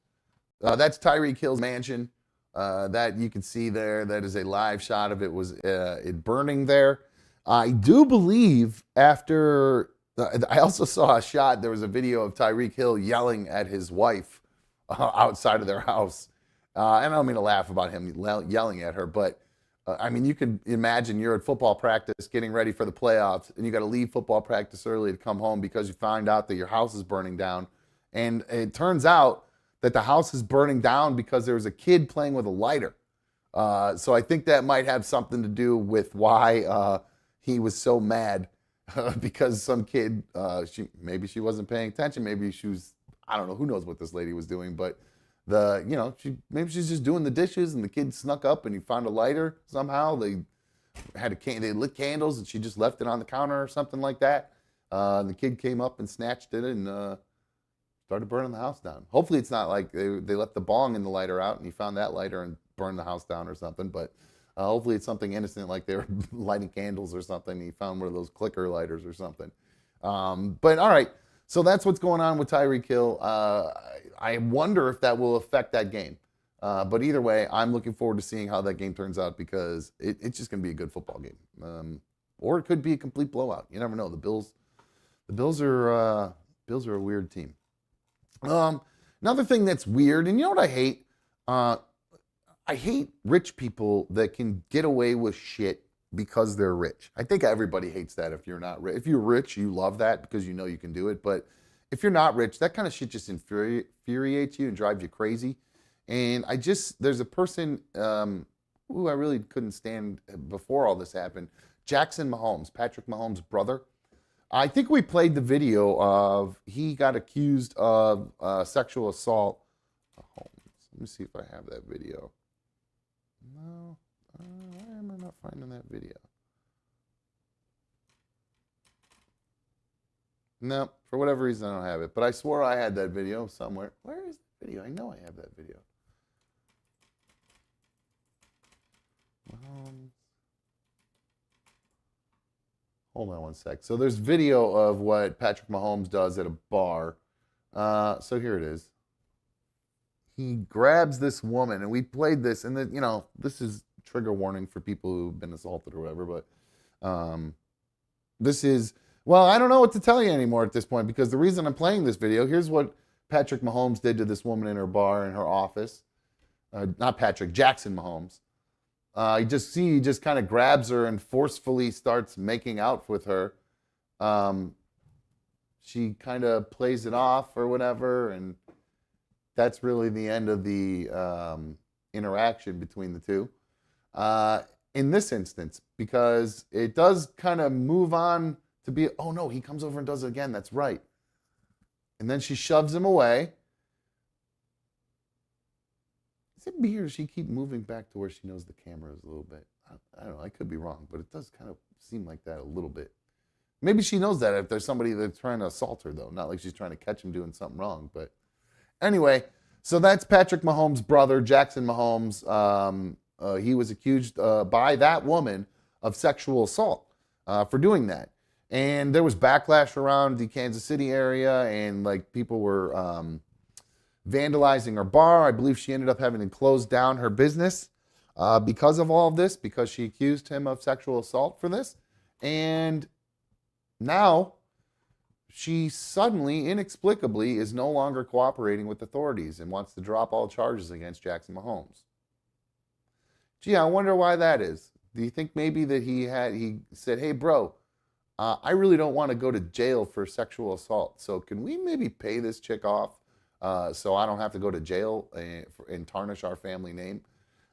that's Tyreek Hill's mansion. That you can see there. That is a live shot of it. Was it burning there? I do believe after. I also saw a shot. There was a video of Tyreek Hill yelling at his wife outside of their house. And I don't mean to laugh about him yelling at her, but I mean, you can imagine you're at football practice getting ready for the playoffs, and you got to leave football practice early to come home because you find out that your house is burning down. And it turns out that the house is burning down because there was a kid playing with a lighter. So I think that might have something to do with why he was so mad. Because some kid, maybe she wasn't paying attention. Maybe she was, I don't know, who knows what this lady was doing. But maybe she's just doing the dishes, and the kid snuck up and he found a lighter somehow. They lit candles, and she just left it on the counter or something like that. And the kid came up and snatched it and started burning the house down. Hopefully, it's not like they left the bong in the lighter out, and he found that lighter and burned the house down or something. But hopefully it's something innocent, like they were lighting candles or something. He found one of those clicker lighters or something. But all right, so that's what's going on with Tyreek Hill. I wonder if that will affect that game. But either way, I'm looking forward to seeing how that game turns out because it's just going to be a good football game. Or it could be a complete blowout. You never know. The Bills are a weird team. Another thing that's weird, and you know what I hate? I hate rich people that can get away with shit because they're rich. I think everybody hates that if you're not rich. If you're rich, you love that because you know you can do it. But if you're not rich, that kind of shit just infuriates you and drives you crazy. And there's a person who I really couldn't stand before all this happened. Jackson Mahomes, Patrick Mahomes' brother. I think we played the video of he got accused of sexual assault. Let me see if I have that video. No, why am I not finding that video? No, for whatever reason I don't have it. But I swore I had that video somewhere. Where is the video? I know I have that video. Hold on one sec. So there's video of what Patrick Mahomes does at a bar. So here it is. He grabs this woman, and we played this, and then, this is trigger warning for people who've been assaulted or whatever, but this is, well, I don't know what to tell you anymore at this point, because the reason I'm playing this video, here's what Patrick Mahomes did to this woman in her bar, in her office. Not Patrick, Jackson Mahomes. He just kind of grabs her and forcefully starts making out with her. She kind of plays it off or whatever, and that's really the end of the interaction between the two. In this instance, because it does kind of move on to be, oh no, he comes over and does it again. That's right. And then she shoves him away. Is it me or does she keep moving back to where she knows the camera is a little bit? I don't know. I could be wrong, but it does kind of seem like that a little bit. Maybe she knows that if there's somebody that's trying to assault her, though. Not like she's trying to catch him doing something wrong. But anyway, so that's Patrick Mahomes' brother, Jackson Mahomes. He was accused by that woman of sexual assault for doing that. And there was backlash around the Kansas City area, and like people were vandalizing her bar. I believe she ended up having to close down her business because of all of this, because she accused him of sexual assault for this. And now she suddenly, inexplicably, is no longer cooperating with authorities and wants to drop all charges against Jackson Mahomes. Gee, I wonder why that is. Do you think maybe that he said, hey, bro, I really don't want to go to jail for sexual assault. So can we maybe pay this chick off so I don't have to go to jail and tarnish our family name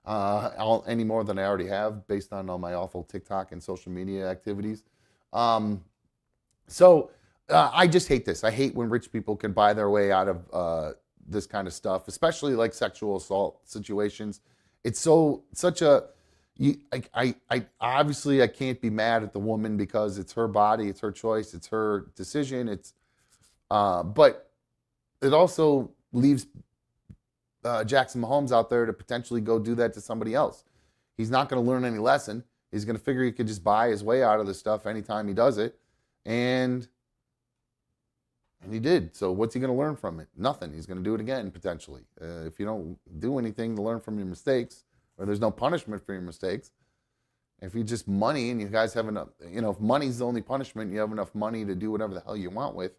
any more than I already have based on all my awful TikTok and social media activities? So I just hate this. I hate when rich people can buy their way out of this kind of stuff, especially like sexual assault situations. It's such a, I obviously I can't be mad at the woman because it's her body, it's her choice, it's her decision. But it also leaves Jackson Mahomes out there to potentially go do that to somebody else. He's not going to learn any lesson. He's going to figure he could just buy his way out of this stuff anytime he does it. And he did. So what's he going to learn from it? Nothing. He's going to do it again, potentially. If you don't do anything to learn from your mistakes, or there's no punishment for your mistakes, if you just money and you guys have enough, if money's the only punishment, you have enough money to do whatever the hell you want with,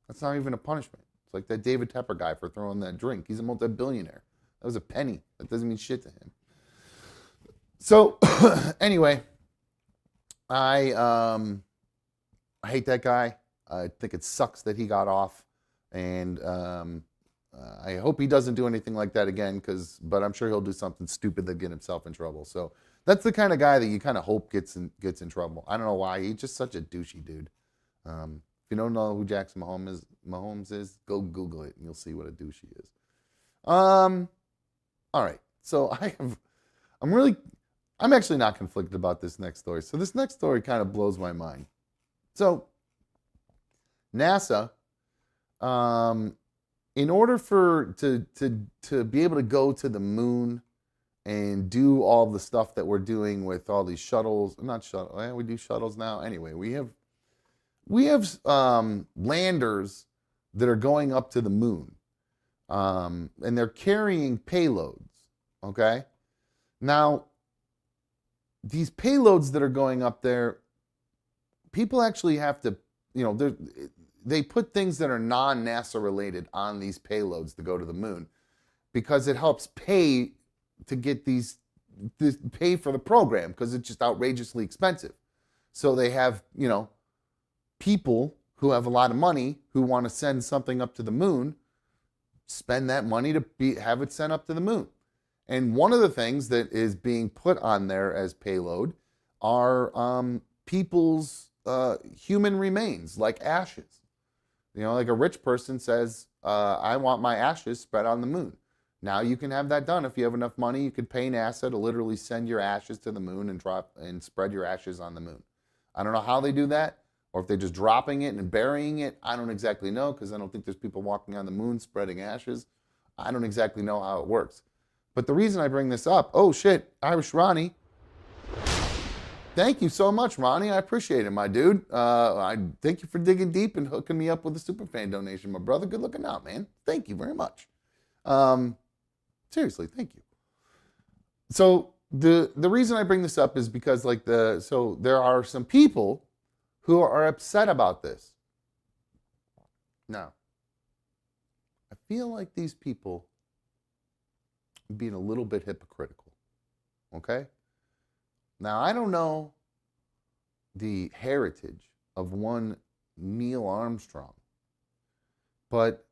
that's not even a punishment. It's like that David Tepper guy for throwing that drink. He's a multi-billionaire. That was a penny. That doesn't mean shit to him. So anyway, I hate that guy. I think it sucks that he got off, and I hope he doesn't do anything like that again. But I'm sure he'll do something stupid that get himself in trouble. So that's the kind of guy that you kind of hope gets in trouble. I don't know why. He's just such a douchey dude. If you don't know who Jackson Mahomes is, go Google it and you'll see what a douche he is. All right. So I'm actually not conflicted about this next story. So this next story kind of blows my mind. So NASA, in order to be able to go to the moon and do all the stuff that we're doing with all these shuttles, we do shuttles now. Anyway, we have landers that are going up to the moon, and they're carrying payloads. Okay, now these payloads that are going up there, people actually have to, they put things that are non-NASA related on these payloads to go to the moon because it helps pay to get this pay for the program because it's just outrageously expensive. So they have, people who have a lot of money who want to send something up to the moon, spend that money to have it sent up to the moon. And one of the things that is being put on there as payload are people's human remains, like ashes. Like a rich person says, I want my ashes spread on the moon. Now you can have that done. If you have enough money, you could pay NASA to literally send your ashes to the moon and drop and spread your ashes on the moon. I don't know how they do that, or if they're just dropping it and burying it. I don't exactly know, because I don't think there's people walking on the moon spreading ashes. I don't exactly know how it works. But the reason I bring this up, oh shit, Irish Ronnie. Thank you so much, Ronnie. I appreciate it, my dude. I thank you for digging deep and hooking me up with a superfan donation, my brother. Good looking out, man. Thank you very much. Seriously, thank you. So the reason I bring this up is because so there are some people who are upset about this. Now, I feel like these people are being a little bit hypocritical. Okay? Now, I don't know the heritage of one Neil Armstrong, but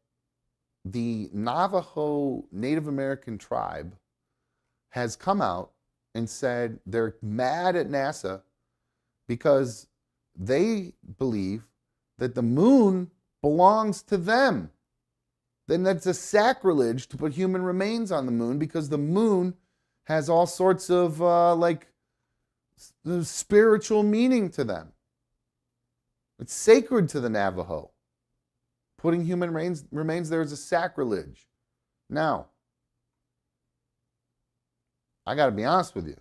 the Navajo Native American tribe has come out and said they're mad at NASA because they believe that the moon belongs to them. Then that's a sacrilege to put human remains on the moon, because the moon has all sorts of spiritual meaning to them. It's sacred to the Navajo. Putting human remains there is a sacrilege. Now, I got to be honest with you.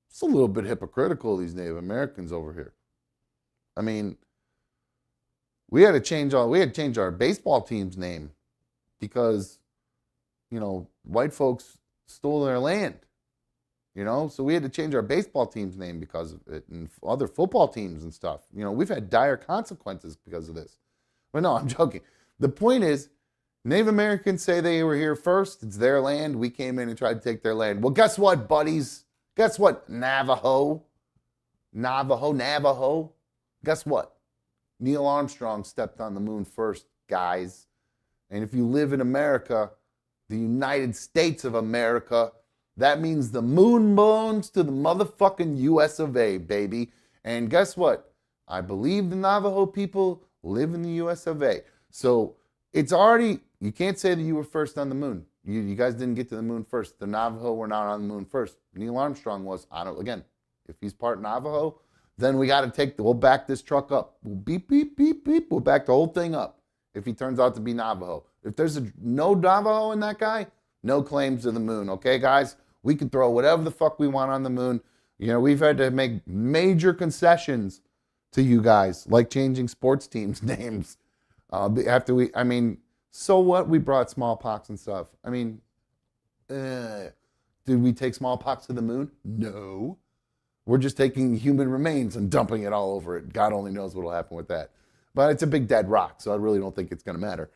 It's a little bit hypocritical, these Native Americans over here. I mean, we had to change our baseball team's name because, white folks stole their land. So we had to change our baseball team's name because of it, and other football teams and stuff. We've had dire consequences because of this. But no, I'm joking. The point is, Native Americans say they were here first. It's their land. We came in and tried to take their land. Well, guess what, buddies? Guess what, Navajo? Guess what? Neil Armstrong stepped on the moon first, guys. And if you live in America, the United States of America, that means the moon belongs to the motherfucking US of A, baby. And guess what? I believe the Navajo people live in the US of A. So it's already, you can't say that you were first on the moon. You guys didn't get to the moon first. The Navajo were not on the moon first. Neil Armstrong was. Again, if he's part Navajo, then we'll back this truck up. We'll beep, beep, beep, beep. We'll back the whole thing up if he turns out to be Navajo. If there's no Navajo in that guy, no claims to the moon. Okay, guys? We can throw whatever the fuck we want on the moon. We've had to make major concessions to you guys, like changing sports teams' names. So what? We brought smallpox and stuff. Did we take smallpox to the moon? No. We're just taking human remains and dumping it all over it. God only knows what will happen with that. But it's a big dead rock, so I really don't think it's going to matter.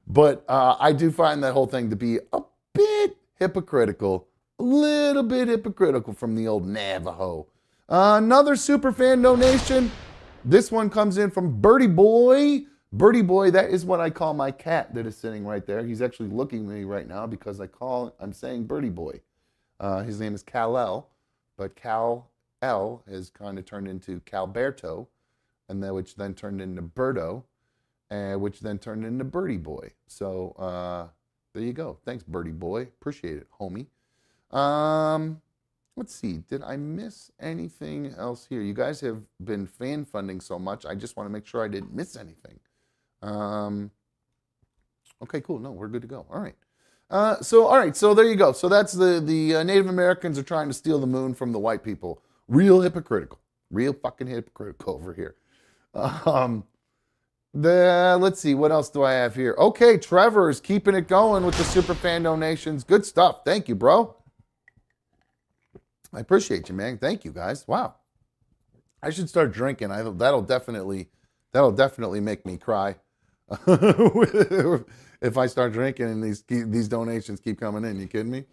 But I do find that whole thing to be a bit hypocritical, a little bit hypocritical from the old Navajo. Another super fan donation. This one comes in from Birdie Boy. Birdie Boy, that is what I call my cat that is sitting right there. He's actually looking at me right now because I'm saying Birdie Boy. His name is Kal-El, but Kal-El has kind of turned into Calberto, which then turned into Birdo, which then turned into Birdie Boy. So there you go. Thanks, Birdie Boy. Appreciate it, homie. Let's see. Did I miss anything else here? You guys have been fan funding so much. I just want to make sure I didn't miss anything. Okay, cool. No, we're good to go. All right. So there you go. So that's the Native Americans are trying to steal the moon from the white people. Real hypocritical. Real fucking hypocritical over here. Let's see. What else do I have here? Okay, Trevor is keeping it going with the super fan donations. Good stuff. Thank you, bro. I appreciate you, man. Thank you, guys. Wow. I should start drinking. That'll definitely make me cry. If I start drinking and these donations keep coming in, you kidding me?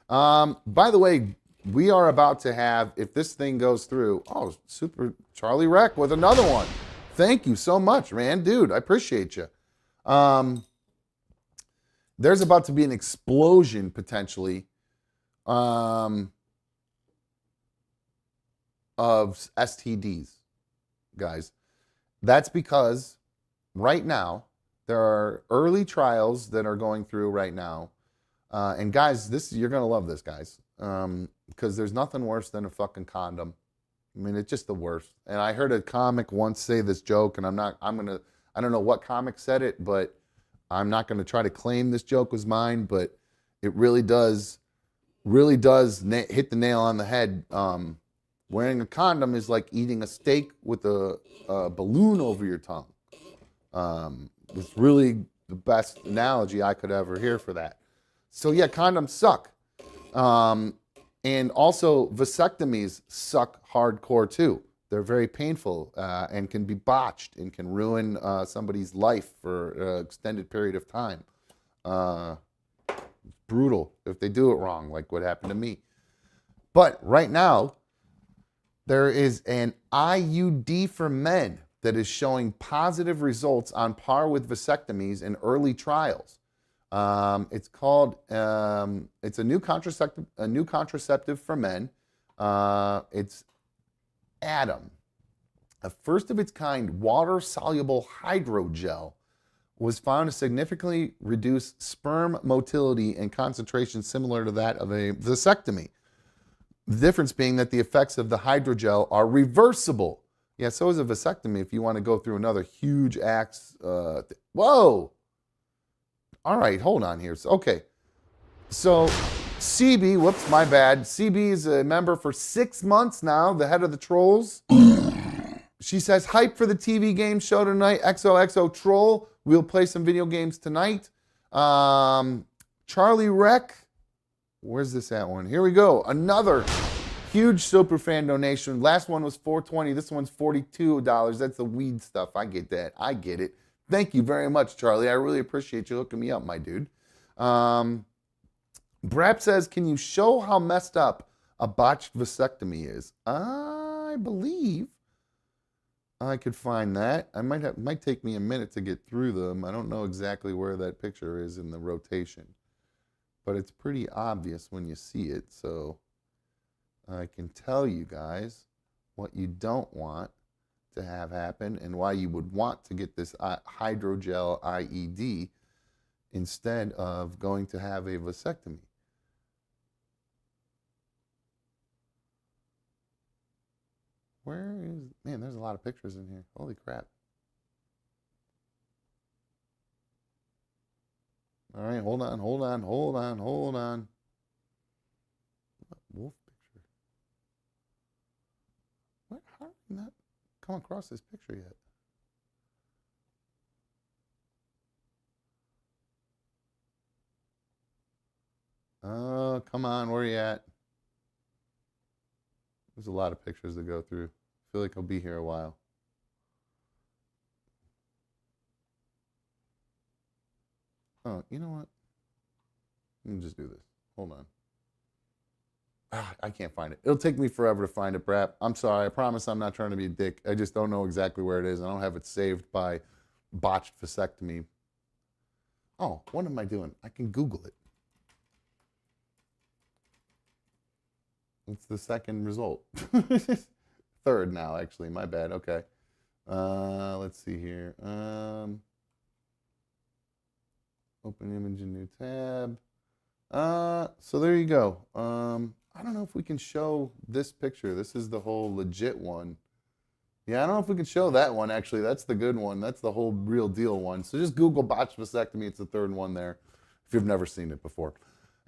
By the way, we are about to have, if this thing goes through, oh, super Charlie Wreck with another one. Thank you so much, man. Dude, I appreciate you. Um, there's about to be an explosion potentially um, of STDs, guys. That's because right now there are early trials that are going through right now. And guys, this you're gonna love this, guys, because there's nothing worse than a fucking condom. I mean, it's just the worst. And I heard a comic once say this joke, and I don't know what comic said it, but I'm not gonna try to claim this joke was mine, but it really does hit the nail on the head. Wearing a condom is like eating a steak with a balloon over your tongue. It's really the best analogy I could ever hear for that. So yeah, condoms suck. And also vasectomies suck hardcore too. They're very painful and can be botched and can ruin somebody's life for an extended period of time. It's brutal if they do it wrong, like what happened to me. But right now, there is an IUD for men that is showing positive results on par with vasectomies in early trials. It's called, it's a new contraceptive for men. It's Atom, a first of its kind water soluble hydrogel, was found to significantly reduce sperm motility and concentration similar to that of a vasectomy. The difference being that the effects of the hydrogel are reversible. Yeah, so is a vasectomy if you want to go through another huge axe. Whoa! All right, hold on here. Okay, so CB, whoops, my bad. CB is a member for 6 months now, the head of the trolls. She says, hype for the TV game show tonight. XOXO troll. We'll play some video games tonight. Charlie Wreck. Where's this at one? Here we go. Another huge superfan donation. Last one was $4.20. This one's $42. That's the weed stuff. I get that. I get it. Thank you very much, Charlie. I really appreciate you hooking me up, my dude. Brap says, can you show how messed up a botched vasectomy is? I believe I could find that. It might take me a minute to get through them. I don't know exactly where that picture is in the rotation, but it's pretty obvious when you see it. So I can tell you guys what you don't want to have happen and why you would want to get this hydrogel IED instead of going to have a vasectomy. Where is, man, there's a lot of pictures in here. Holy crap. All right, hold on. Wolf picture. What? How did I not come across this picture yet? Oh, come on, where are you at? There's a lot of pictures to go through. I feel like I'll be here a while. Oh, you know what? Let me just do this. Hold on. I can't find it. It'll take me forever to find it, Brap. I'm sorry. I promise I'm not trying to be a dick. I just don't know exactly where it is. I don't have it saved by botched vasectomy. Oh, what am I doing? I can Google it. It's the second result. Third now, actually. My bad. Okay. Let's see here. Open image in new tab. So there you go. I don't know if we can show this picture. This is the whole legit one. Yeah, I don't know if we can show that one, actually. That's the good one. That's the whole real deal one. So just Google botched vasectomy. It's the third one there if you've never seen it before.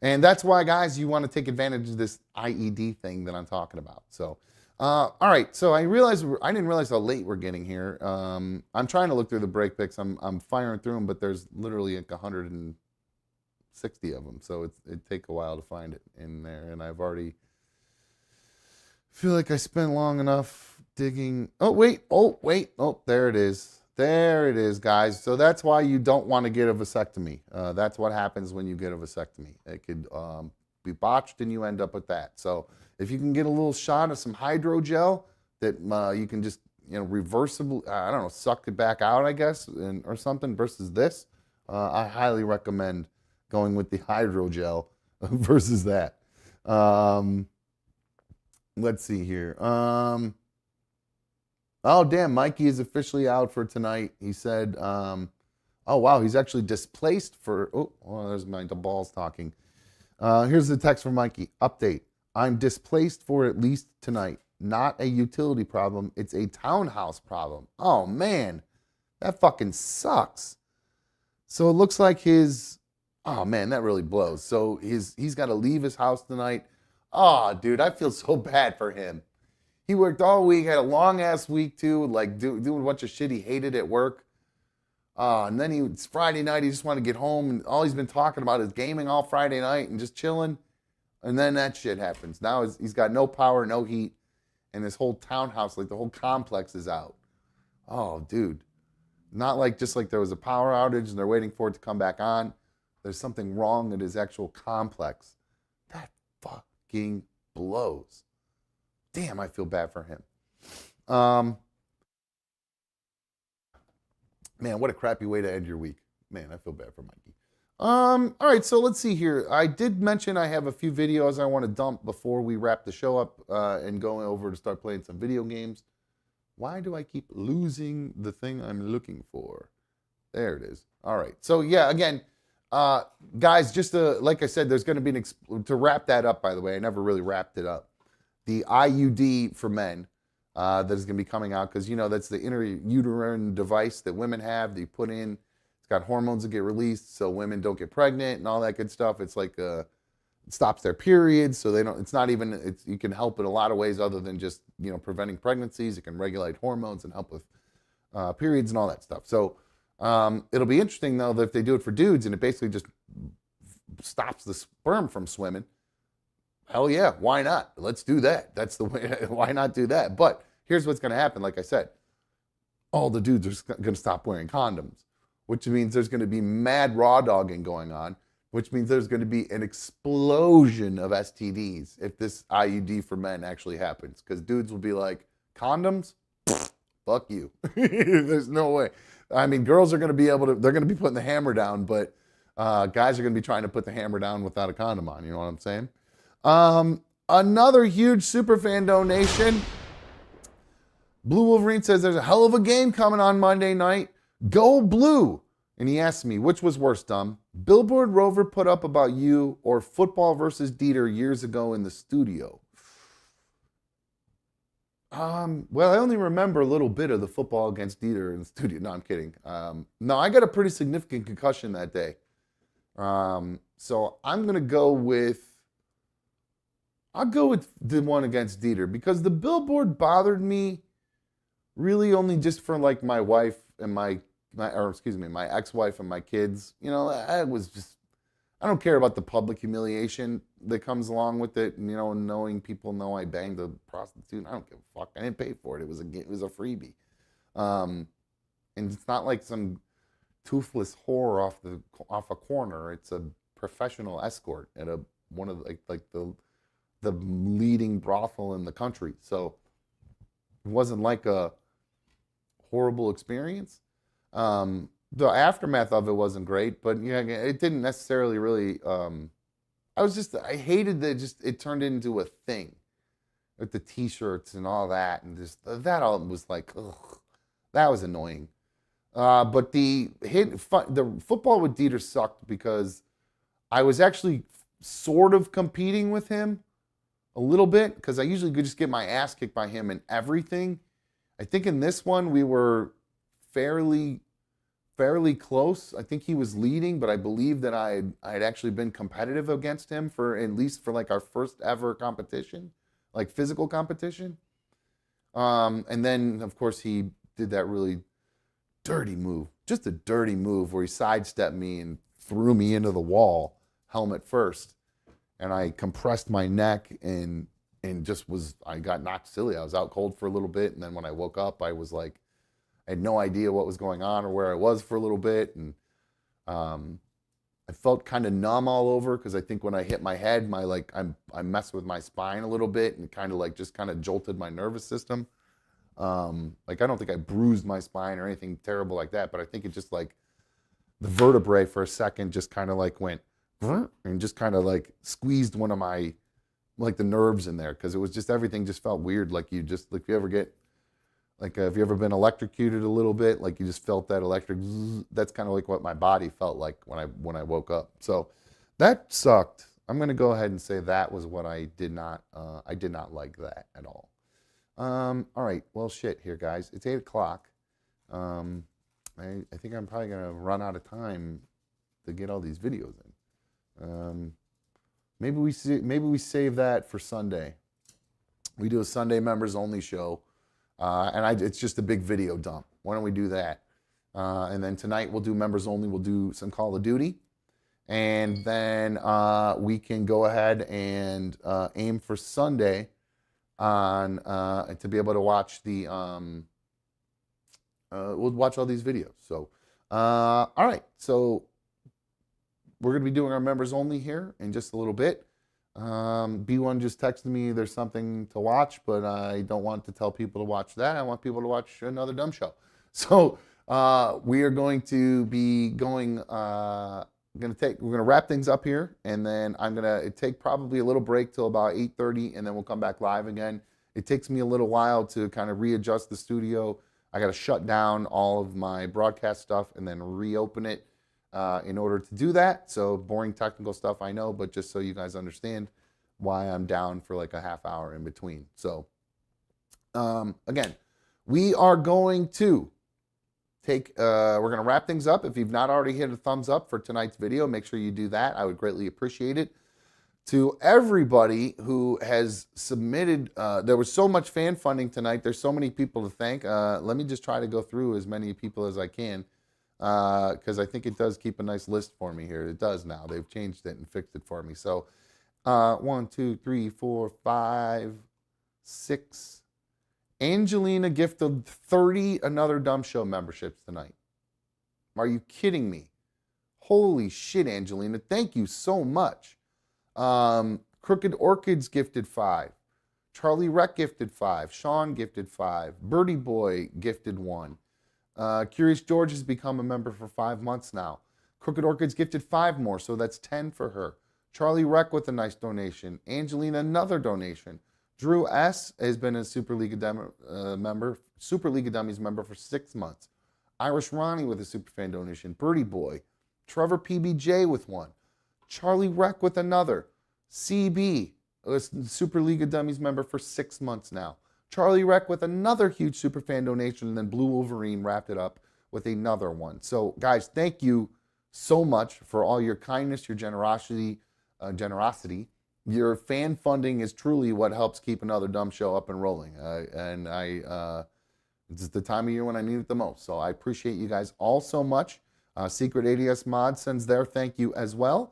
And that's why, guys, you want to take advantage of this IED thing that I'm talking about. So, all right. So I didn't realize how late we're getting here. I'm trying to look through the break picks. I'm firing through them, but there's literally like 160 of them. So it'd take a while to find it in there. And I've already feel like I spent long enough digging. Oh, wait. Oh, there it is. There it is, guys. So that's why you don't want to get a vasectomy. That's what happens when you get a vasectomy. It could be botched, and you end up with that. So if you can get a little shot of some hydrogel that you can just reversible, I don't know, suck it back out, I guess, or something versus this, I highly recommend going with the hydrogel versus that. Let's see here. Oh, damn, Mikey is officially out for tonight. He said, oh, wow, he's actually displaced for, oh, well, there's my balls talking. Here's the text from Mikey. Update. I'm displaced for at least tonight. Not a utility problem. It's a townhouse problem. Oh, man, that fucking sucks. So it looks like oh, man, that really blows. So he's got to leave his house tonight. Oh, dude, I feel so bad for him. He worked all week, had a long ass week too, like doing a bunch of shit he hated at work. And then it's Friday night, he just wanted to get home, and all he's been talking about is gaming all Friday night and just chilling. And then that shit happens. Now he's got no power, no heat, and his whole townhouse, like the whole complex is out. Oh, dude. Not like just like there was a power outage and they're waiting for it to come back on. There's something wrong at his actual complex. That fucking blows. Damn, I feel bad for him. Man, what a crappy way to end your week. Man, I feel bad for Mikey. All right, so let's see here. I did mention I have a few videos I want to dump before we wrap the show up and go over to start playing some video games. Why do I keep losing the thing I'm looking for? There it is. All right. So yeah, again, guys, just like I said, there's going to be to wrap that up. By the way, I never really wrapped it up. The IUD for men that is going to be coming out because that's the intrauterine device that women have. They put in. It's got hormones that get released, so women don't get pregnant and all that good stuff. It's like it stops their periods, so they don't. It's not even. You can help in a lot of ways other than just preventing pregnancies. It can regulate hormones and help with periods and all that stuff. So it'll be interesting though that if they do it for dudes and it basically just stops the sperm from swimming. Hell yeah, why not? Let's do that. That's the way. Why not do that? But here's what's going to happen. Like I said, all the dudes are going to stop wearing condoms, which means there's going to be mad raw dogging going on, which means there's going to be an explosion of STDs if this IUD for men actually happens. Because dudes will be like, condoms? Fuck you. There's no way. I mean, girls are going to be they're going to be putting the hammer down, but guys are going to be trying to put the hammer down without a condom on. You know what I'm saying? Another huge superfan donation. Blue Wolverine says there's a hell of a game coming on Monday night. Go Blue. And he asked me, which was worse, dumb? Billboard Rover put up about you or football versus Dieter years ago in the studio? Well, I only remember a little bit of the football against Dieter in the studio. No, I'm kidding. No, I got a pretty significant concussion that day. So I'm going to go with the one against Dieter because the billboard bothered me really only just for like my wife and my ex-wife and my kids. I don't care about the public humiliation that comes along with it. Knowing people know I banged a prostitute. I don't give a fuck. I didn't pay for it. It was a freebie. And it's not like some toothless whore off a corner. It's a professional escort at one of the leading brothel in the country. So it wasn't like a horrible experience. The aftermath of it wasn't great, but yeah, it didn't necessarily really. I hated that it turned into a thing with the T-shirts and all that, and just that all was like, ugh, that was annoying. But the football with Dieter sucked because I was actually sort of competing with him a little bit because I usually could just get my ass kicked by him in everything. I think in this one we were fairly close. I think he was leading, but I believe that I had actually been competitive against him for at least for like our first ever competition, like physical competition. And then of course he did that really dirty move, just a dirty move where he sidestepped me and threw me into the wall, helmet first. And I compressed my neck and I got knocked silly. I was out cold for a little bit. And then when I woke up, I was like, I had no idea what was going on or where I was for a little bit. And I I felt kind of numb all over because I think when I hit my head, I messed with my spine a little bit and kind of like just kind of jolted my nervous system. Like I don't think I bruised my spine or anything terrible like that, but I think it just like the vertebrae for a second just kind of like went and just kind of like squeezed one of my like the nerves in there because it was just everything just felt weird. Like you just like if you ever get like have you ever been electrocuted a little bit? Like you just felt that electric. Zzz, that's kind of like what my body felt like when I woke up. So that sucked. I'm gonna go ahead and say that was what I did not like that at all. All right. Well, shit here, guys. It's 8 o'clock. Um, I think I'm probably gonna run out of time to get all these videos in. Maybe we save that for Sunday. We do a Sunday members only show, it's just a big video dump. Why don't we do that? And then tonight we'll do members only. We'll do some Call of Duty, and then we can go ahead and aim for Sunday on to be able to watch the we'll watch all these videos. So all right, so we're going to be doing our members only here in just a little bit. B1 just texted me there's something to watch, but I don't want to tell people to watch that. I want people to watch another dumb show. So we are going to be going we're going to wrap things up here, and then I'm going to take probably a little break till about 8:30, and then we'll come back live again. It takes me a little while to kind of readjust the studio. I got to shut down all of my broadcast stuff and then reopen it in order to do that. So boring technical stuff, I know, but just so you guys understand why I'm down for like a half hour in between. So again, we are going to we're going to wrap things up. If you've not already hit a thumbs up for tonight's video, make sure you do that. I would greatly appreciate it. To everybody who has submitted, there was so much fan funding tonight. There's so many people to thank. Let me just try to go through as many people as I can, because I think it does keep a nice list for me here. It does now. They've changed it and fixed it for me. So 1, 2, 3, 4, 5, 6. Angelina gifted 30 Another Dumb Show memberships tonight. Are you kidding me? Holy shit, Angelina. Thank you so much. Crooked Orchids gifted 5. Charlie Rec gifted 5. Sean gifted 5. Birdie Boy gifted 1. Curious George has become a member for 5 months now. Crooked Orchids gifted 5 more, so that's 10 for her. Charlie Rec with a nice donation. Angelina, another donation. Drew S. has been a Super League of Dummies member for 6 months. Irish Ronnie with a Superfan donation. Birdie Boy. Trevor PBJ with 1. Charlie Rec with another. CB, a Super League of Dummies member for 6 months now. Charlie Rec with another huge Superfan donation, and then Blue Wolverine wrapped it up with another one. So, guys, thank you so much for all your kindness, your generosity. Your fan funding is truly what helps keep Another Dumb Show up and rolling. It's the time of year when I need it the most. So I appreciate you guys all so much. Secret ADS Mod sends their thank you as well.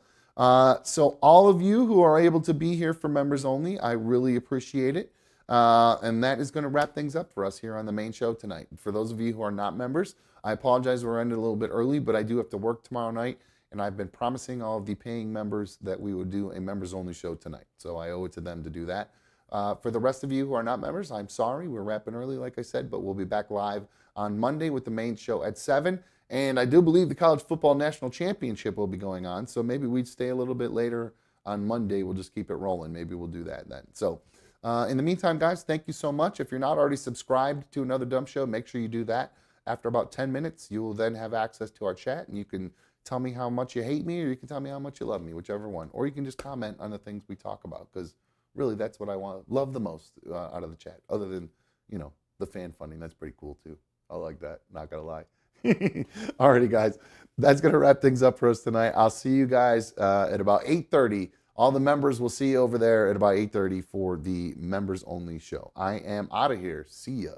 So all of you who are able to be here for members only, I really appreciate it. And that is going to wrap things up for us here on the main show tonight. For those of you who are not members, I apologize we're ended a little bit early, but I do have to work tomorrow night. And I've been promising all of the paying members that we would do a members only show tonight. So I owe it to them to do that. For the rest of you who are not members, I'm sorry. We're wrapping early, like I said, but we'll be back live on Monday with the main show at 7. And I do believe the College Football National Championship will be going on. So maybe we'd stay a little bit later on Monday. We'll just keep it rolling. Maybe we'll do that then. So in the meantime, guys, thank you so much. If you're not already subscribed to Another Dumb Show, make sure you do that. After about 10 minutes, you will then have access to our chat, and you can tell me how much you hate me, or you can tell me how much you love me, whichever one. Or you can just comment on the things we talk about, because really that's what I love the most out of the chat, other than, the fan funding. That's pretty cool too. I like that, not gonna lie. Alrighty, guys, that's gonna wrap things up for us tonight. I'll see you guys at about 8:30. All the members will see you over there at about 8:30 for the members only show. I am out of here. See ya.